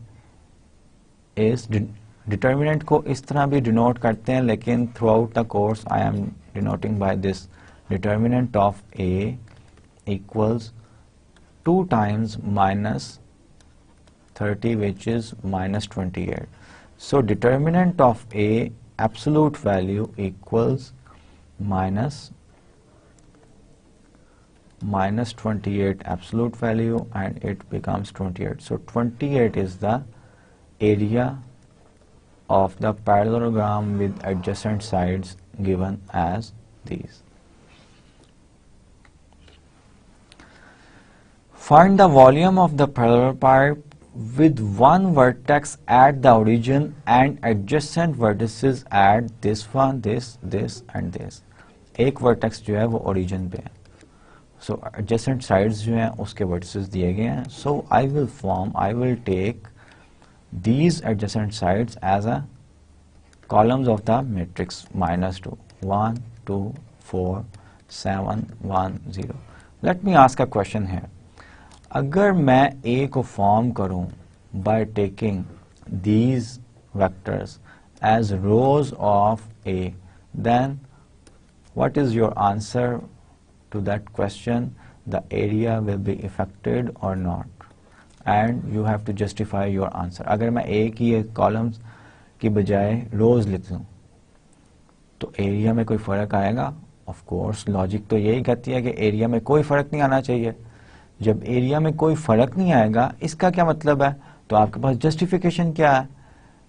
is, determinant को इस तरह भी denote करते हैं, लेकिन throughout the course I am denoting by this. Determinant of A equals 2 times minus 30, which is minus 28. So determinant of A absolute value equals minus 28 absolute value, and it becomes 28. So 28 is the area of the parallelogram with adjacent sides given as these. Find the volume of the parallel pipe with one vertex at the origin and adjacent vertices at this one, this and this. एक vertex जो है वो origin पे है, so adjacent sides जो हैं उसके vertices दिए गए हैं. So I will take these adjacent sides as a columns of the matrix -2, 1, 2, 4, 7, 1, 0. Let me ask a question here. अगर मैं A को फॉर्म करूं by taking these vectors as rows of A, then what is your answer to that question? The area will be affected or not? And you have to justify your answer. अगर मैं A की columns की बजाय रोज लिख दूं तो area में कोई फर्क आएगा? ऑफ कोर्स लॉजिक तो यही कहती है कि एरिया में कोई फर्क नहीं आना चाहिए. जब एरिया में कोई फर्क नहीं आएगा, इसका क्या मतलब है? तो आपके पास जस्टिफिकेशन क्या है?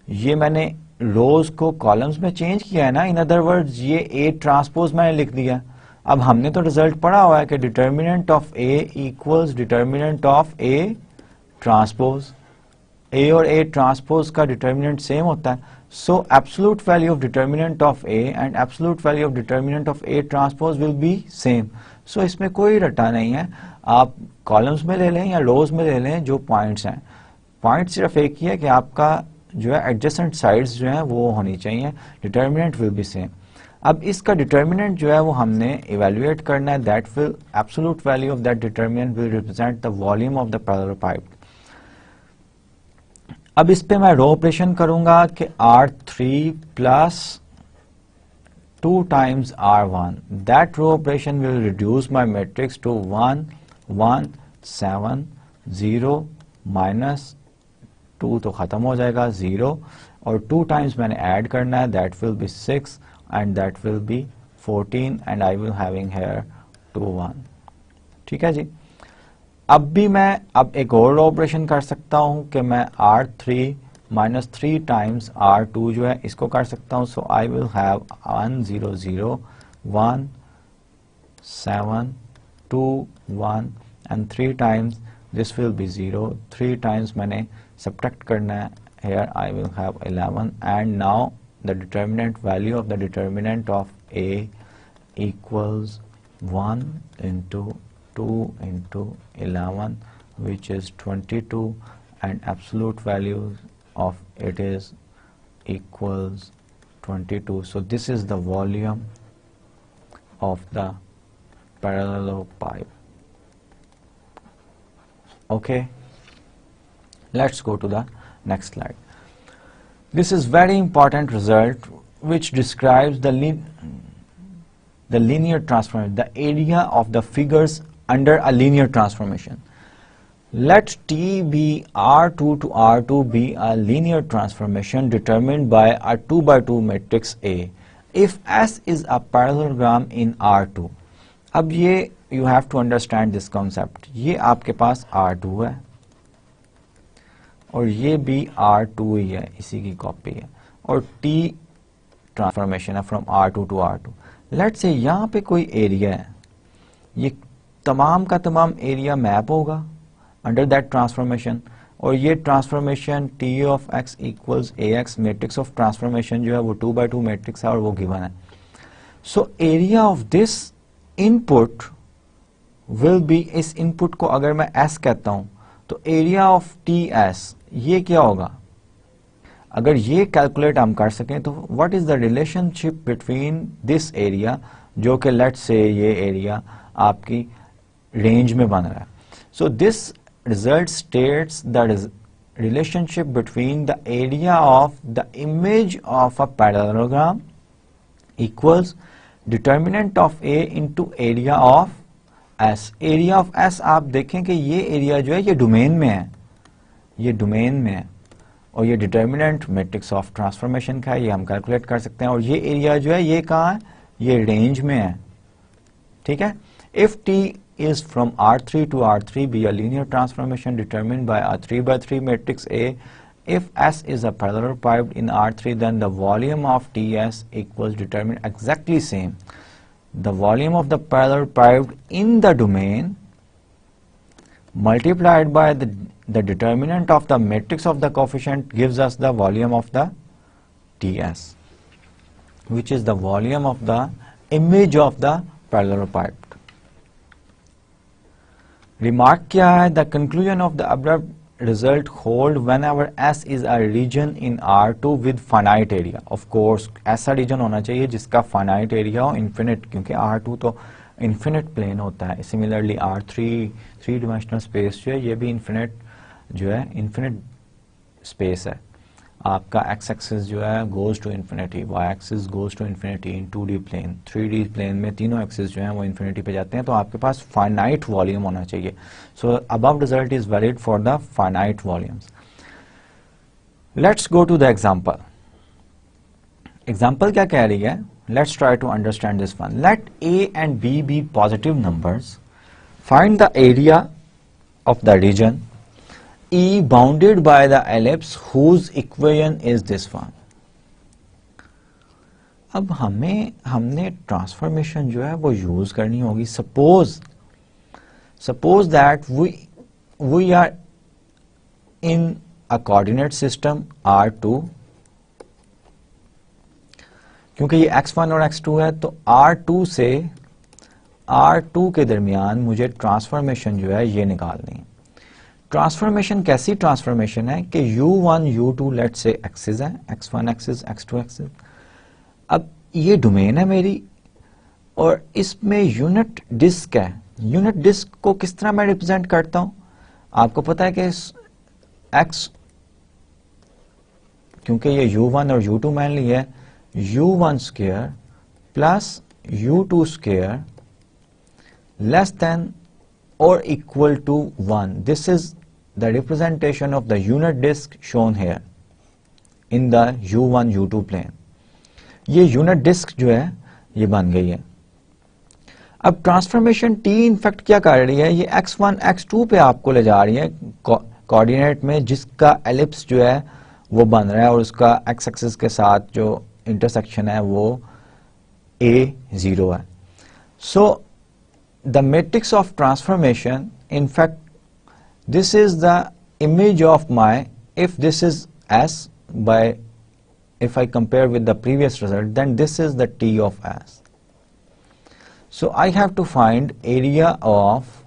ये मैंने रोज को कॉलम्स में चेंज किया है ना. इन अदर वर्ड्स ये ए ट्रांसपोज मैंने लिख दिया. अब हमने तो रिजल्ट पढ़ा हुआ है कि determinant of A equals determinant of A transpose. A और ए ट्रांसपोज का डिटर्मिनेंट सेम होता है. So absolute value of determinant of A and absolute value of determinant of A transpose will be same. So इसमें कोई रटा नहीं है. आप कॉलम्स में ले लें या रोज में ले लें, जो पॉइंट्स हैं, पॉइंट सिर्फ एक ही है कि आपका जो है एडजेसेंट साइड्स जो हैं वो होनी चाहिए. Determinant will be same. अब इसका डिटर्मिनेंट जो है वो हमने इवेल्युएट करना है. That will absolute value of that determinant will represent the volume of the parallel pipe. अब इस पे मैं रो ऑपरेशन करूंगा कि R3 plus 2 times R1. That row operation will reduce my matrix to 1, 1, 7, 0, minus 2 तो खत्म हो जाएगा 0, और 2 times मैंने ऐड करना है, that will be 6 and that will be 14 and I will having here 2, 1. ठीक है जी. अब भी मैं एक और ऑपरेशन कर सकता हूं कि मैं R3 minus 3 times R2 जो है इसको कर सकता हूं. सो I will have 1, 0, 0, 1, 7, 2, 1 and 3 times this will be 0, 3 times मैंने सब्ट्रैक्ट करना है, here I will have 11, and now the determinant value of the determinant of A equals 1 into 2 into 11, which is 22, and absolute value of it is equals 22. So this is the volume of the parallelepiped. Okay, let's go to the next slide. This is very important result which describes the linear transformation, the area of the figures under a linear transformation. Let T be R2 to R2 be a linear transformation determined by a 2 by 2 matrix A if S is a parallelogram in R2. अब ये you have to understand this concept. ये आपके पास R2 है और ये भी R2 ही है, इसी की कॉपी है, और T ट्रांसफॉर्मेशन है from R2 to R2. Let's say यहाँ पे कोई एरिया है, ये तमाम का तमाम एरिया मैप होगा अंडर दैट ट्रांसफॉर्मेशन, और ये transformation T of x equals AX matrix of transformation जो है वो 2 by 2 मैट्रिक्स है और वो गिवन है. So area of this input will be, इस इनपुट को अगर मैं S कहता हूं तो एरिया ऑफ TS ये क्या होगा. अगर ये कैलकुलेट हम कर सकें तो what is the relationship between this area, जो कि लेट्स से ये एरिया आपकी रेंज में बन रहा है. So this result states the relationship between the area of the image of a parallelogram equals determinant of A into area of S. Area of S आप देखें कि ये एरिया जो है ये डोमेन में है, ये डोमेन में है, और ये डिटर्मिनेंट मैट्रिक्स ऑफ ट्रांसफॉर्मेशन का है, ये हम कैलकुलेट कर सकते हैं, और ये एरिया जो है ये कहाँ है, ये रेंज में है. ठीक है. If T is from R3 to R3 be a linear transformation determined by a 3 by 3 matrix A. If S is a parallelepiped in R3, then the volume of TS equals determined exactly same. The volume of the parallelepiped in the domain multiplied by the determinant of the matrix of the coefficient gives us the volume of the TS, which is the volume of the image of the parallelepiped. Remark क्या है, the conclusion of the above result hold whenever S is a region in R2 with finite area. Of course ऐसा reason होना चाहिए जिसका finite area हो, infinite, क्योंकि R2 तो infinite plane होता है. Similarly R3 3 dimensional space जो है ये भी infinite जो है infinite space है. आपका x axis जो है goes to infinity, y axis goes to infinity in 2D plane, 3D plane में तीनों axis जो हैं वो infinity पे जाते हैं, तो आपके पास finite volume होना चाहिए. So above result is valid for the finite volumes. Let's go to the example. Example क्या कह रही है? Let's try to understand this one. Let A and B be positive numbers. Find the area of the region E bounded by the ellipse whose equation is this one. अब हमने transformation जो है वो use करनी होगी. Suppose that we are in a coordinate system R2, क्योंकि ये x1 और x2 है, तो R2 से R2 के दरमियान मुझे ट्रांसफॉर्मेशन जो है ये निकालनी है. ट्रांसफॉर्मेशन कैसी ट्रांसफॉर्मेशन है कि U1 U2 लेट से एक्सिस है, x1 एक्सिस x2 एक्सिस. अब ये डोमेन है मेरी और इसमें यूनिट डिस्क है. यूनिट डिस्क को किस तरह मैं रिप्रेजेंट करता हूं, आपको पता है कि x, क्योंकि ये U1 और U2 मान ली है, U1 square plus U2 square less then or equal to 1. This is the representation of the unit disk shown here in the U1 U2 plane. ये unit disk जो है ये बन गई है. अब ट्रांसफॉर्मेशन T इनफैक्ट क्या कर रही है, ये x1 x2 पे आपको ले जा रही है कोऑर्डिनेट में जिसका एलिप्स जो है वो बन रहा है और उसका x एक्सिस के साथ जो इंटरसेक्शन है वो A0 है. So the matrix of transformation in fact This is the image of my, if this is S by, if I compare with the previous result, then this is the T of S. So I have to find area of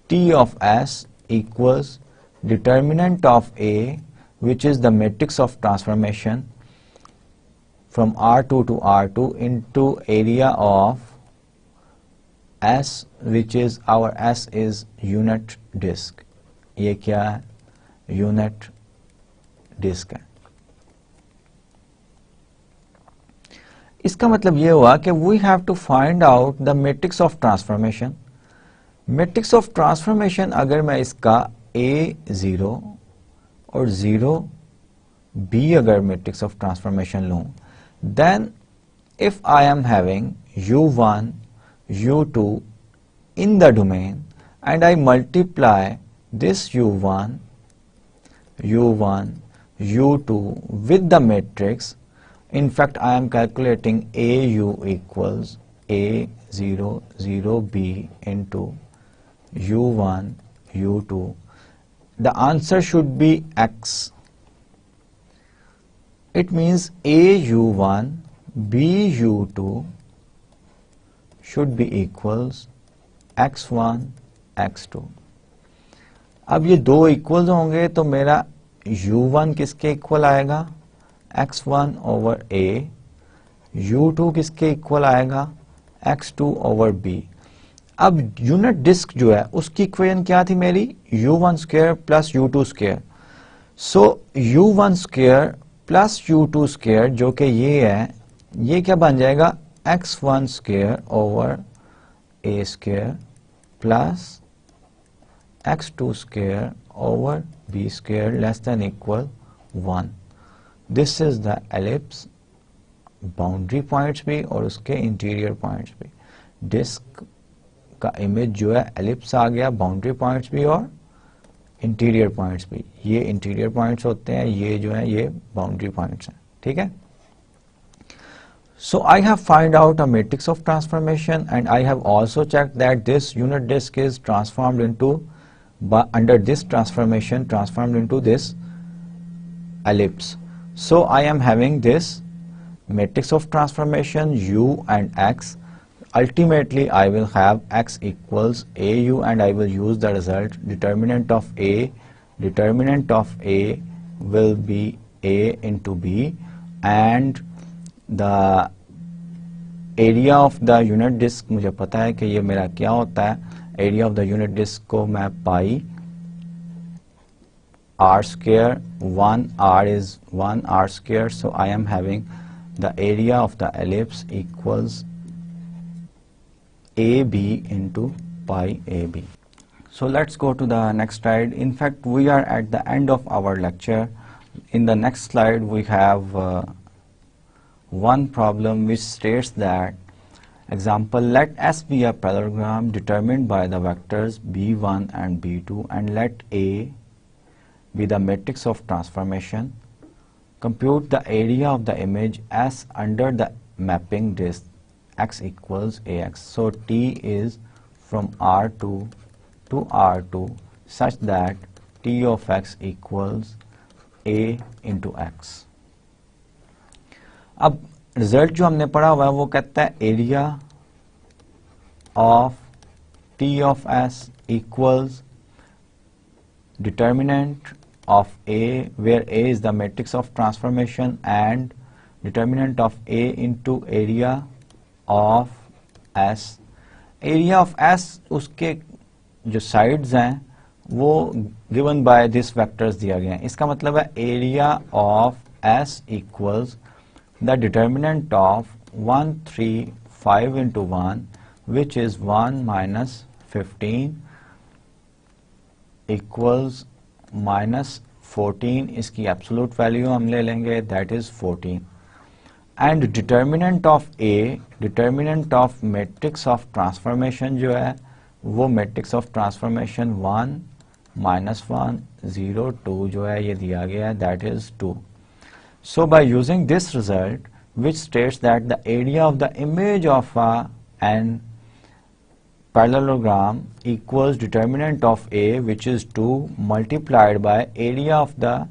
T of S equals determinant of A, which is the matrix of transformation from R2 to R2, into area of S, which is our S is unit disk. ये क्या है? Unit disk है. इसका मतलब ये हुआ कि we have to find out the matrix of transformation. Matrix of transformation अगर मैं इसका A 0 और 0 B अगर matrix of transformation लूँ, then if I am having U1 U2 in the domain and I multiply this U1 U2 with the matrix, in fact I am calculating AU equals A0 0B into U1 U2. The answer should be X. It means AU1 BU2 should be equals X1 X2. अब ये दो equals होंगे तो मेरा U1 किसके equal आएगा? X1 over A. U2 किसके equal आएगा? X2 over B. अब यूनिट डिस्क जो है उसकी इक्वेशन क्या थी मेरी? U1 square plus U2 square. So U1 square plus U2 square जो कि ये है, ये क्या बन जाएगा? X1 square over A square plus X2 square over B square less than equal 1. This is the ellipse, boundary points भी और उसके इंटीरियर पॉइंट्स भी. डिस्क का इमेज जो है एलिप्स आ गया, बाउंड्री पॉइंट्स भी और इंटीरियर पॉइंट्स भी. ये इंटीरियर पॉइंट्स होते हैं, ये जो है ये बाउंड्री पॉइंट्स हैं. ठीक है. So I have find out a matrix of transformation and I have also checked that this unit disk is transformed into, under this transformation, transformed into this ellipse. So I am having this matrix of transformation U and X. Ultimately I will have X equals AU and I will use the result determinant of A. Determinant of A will be A into B and the area of the unit disk, मुझे पता है कि ये मेरा क्या होता है. area of the unit disk को मैं पाई R square, 1 R is 1 R square, so I am having the area of the ellipse equals AB into pi AB. So let's go to the next slide. In fact, we are at the end of our lecture. In the next slide, we have one problem which states that, example, let S be a parallelogram determined by the vectors B1 and B2 and let A be the matrix of transformation. Compute the area of the image S under the mapping disk X equals AX. So T is from R2 to R2 such that T of X equals A into X. अब result जो हमने पढ़ा हुआ है वो कहता है area of T of S equals determinant of A, where A is the matrix of transformation, and determinant of A into area of S. Area of S उसके जो sides हैं वो given by this vectors दिया गया है. इसका मतलब है area of S equals the determinant of 1 3 5 into 1 which is 1 minus 15 equals minus 14. इसकी absolute value हम ले लेंगे, that is 14. And determinant of A, determinant of matrix of transformation जो है वो matrix of transformation 1 minus 1 0 2 जो है ये दिया गया है, that is 2. So by using this result which states that the area of the image of an parallelogram equals determinant of A, which is 2, multiplied by area of the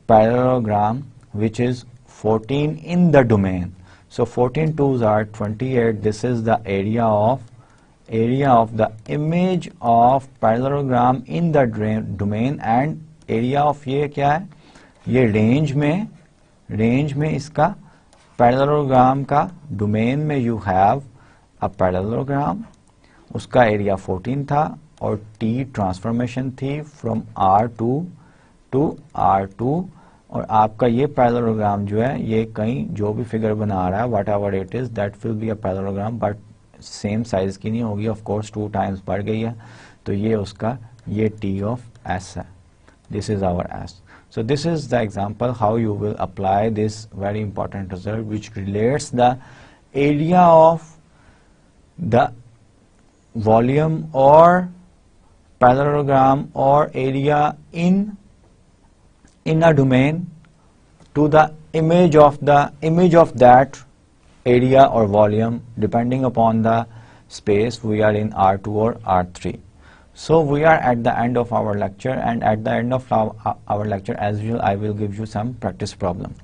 parallelogram, which is 14 in the domain. So 14 twos are 28. This is the area of the image of parallelogram in the domain, and area of ये क्या है, ये range में इसका parallelogram का domain में you have a parallelogram, उसका area 14 था और T ट्रांसफॉर्मेशन थी फ्रॉम R2 टू R2, और आपका ये पैरेललोग्राम जो है ये कहीं जो भी फिगर बना रहा है what ever it is that will be a parallelogram, but same size की नहीं होगी, ऑफ कोर्स 2 टाइम्स बढ़ गई है, तो ये उसका ये T ऑफ S है, this is our S. So this is the example how you will apply this very important result which relates the area of the volume or parallelogram or area in a domain to the image of that area or volume depending upon the space we are in R2 or R3. So we are at the end of our lecture, and at the end of our lecture as usual I will give you some practice problem.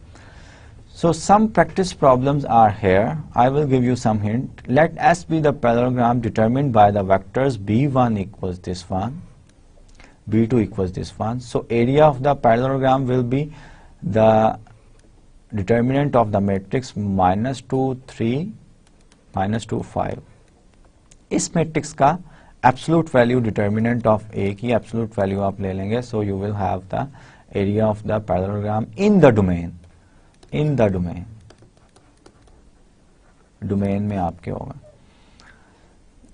So some practice problems are here. I will give you some hint. Let S be the parallelogram determined by the vectors B1 equals this one, B2 equals this one. So area of the parallelogram will be the determinant of the matrix -2 3 -2 5. इस matrix का absolute value determinant of A की absolute value आप ले लेंगे, so you will have the area of the parallelogram in the domain, domain में आपके होगा.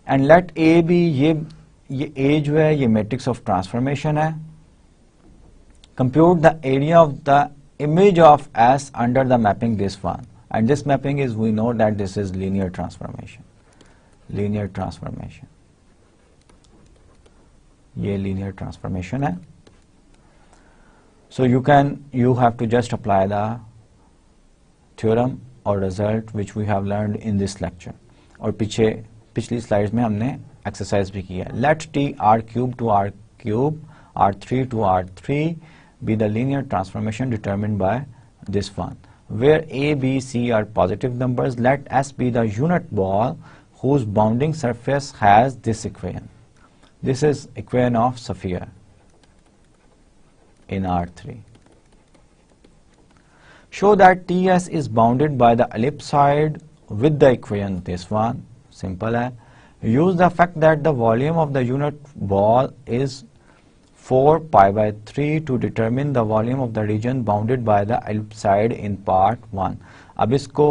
And let A be ये A जो है ये matrix of transformation है. Compute the area of the image of S under the mapping this one, and this mapping is, we know that this is linear transformation. ये linear transformation है. So you have to just apply the theorem or result which we have learned in this lecture. और पिछली slides में हमने exercise भी किया. Let T R cube to R cube, R3 to R3 be the linear transformation determined by this one. Where A, B, C are positive numbers, let S be the unit ball whose bounding surface has this equation. This is equation of sphere in R3. Show that TS is bounded by the ellipsoid with the equation this one. Simple है. Use the fact that the volume of the unit ball is 4 pi by 3 to determine the volume of the region bounded by the ellipsoid in part 1. अब इसको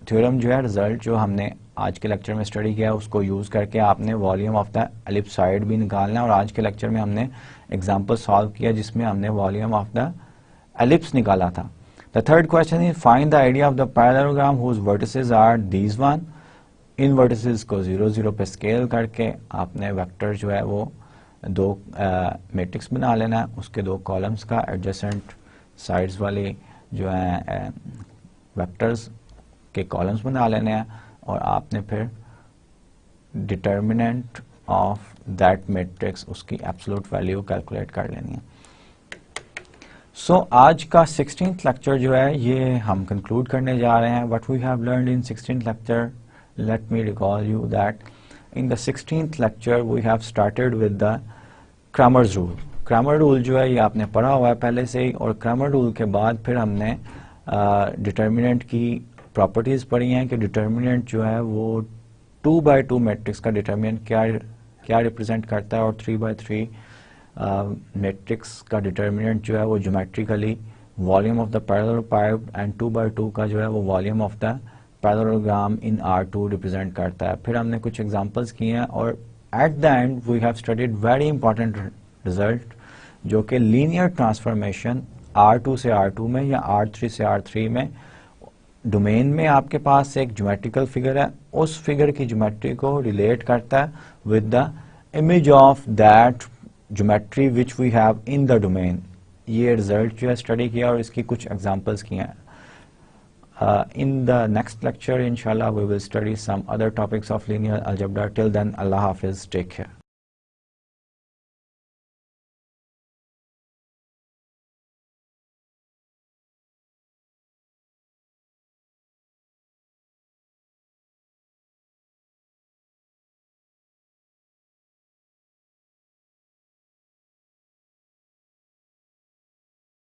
theorem जो है result जो हमने आज के lecture में स्टडी किया उसको यूज करके आपने वॉल्यूम ऑफ द एलिप्सॉइड भी निकालना है, और आज के लेक्चर में हमने एग्जांपल सॉल्व किया जिसमें हमने वॉल्यूम ऑफ द एलिप्स निकाला था. The third question is find the area of the parallelogram whose vertices are these one. इन वर्टिसेस को 0 0 पे स्केल करके आपने वेक्टर जो है वो दो मैट्रिक्स बना लेना है, उसके 2 कॉलम्स का एडजेसेंट साइड्स वाले जो है वेक्टर्स के कॉलम्स बना लेने हैं, और आपने फिर डिटर्मिनेंट ऑफ दैट मैट्रिक्स उसकी एब्सोल्यूट वैल्यू कैलकुलेट कर लेनी है. सो आज का 16th लेक्चर जो है ये हम कंक्लूड करने जा रहे हैं. What we have learned in 16th lecture, let me recall you that in the 16th lecture we have started with the Cramer's rule. Cramer rule जो है ये आपने पढ़ा हुआ है पहले से ही, और क्रैमर रूल के बाद फिर हमने डिटर्मिनेंट की प्रॉपर्टीज पढ़ी हैं कि डिटर्मिनेंट जो है वो 2 by 2 मैट्रिक्स का डिटर्मिनेंट क्या रिप्रेजेंट करता है, और 3 by 3 मैट्रिक्स का डिटर्मिनेंट जो है वो geometrically volume of the parallelogram, and 2 by 2 का जो है वो volume of the parallelogram in R2 represent करता है. फिर हमने कुछ एग्जांपल्स किए हैं, और at the end we have studied very important result जो कि लीनियर ट्रांसफॉर्मेशन R2 से R2 में या R3 से R3 में डोमेन में आपके पास एक ज्योमेट्रिकल फिगर है, उस फिगर की ज्योमेट्री को रिलेट करता है with the image of that geometry which we have in the domain. ये रिजल्ट जो है स्टडी किया और इसकी कुछ एग्जांपल्स किए हैं. In the next lecture, inshallah, we will study some other topics of linear algebra. Till then, Allah Hafiz, take care.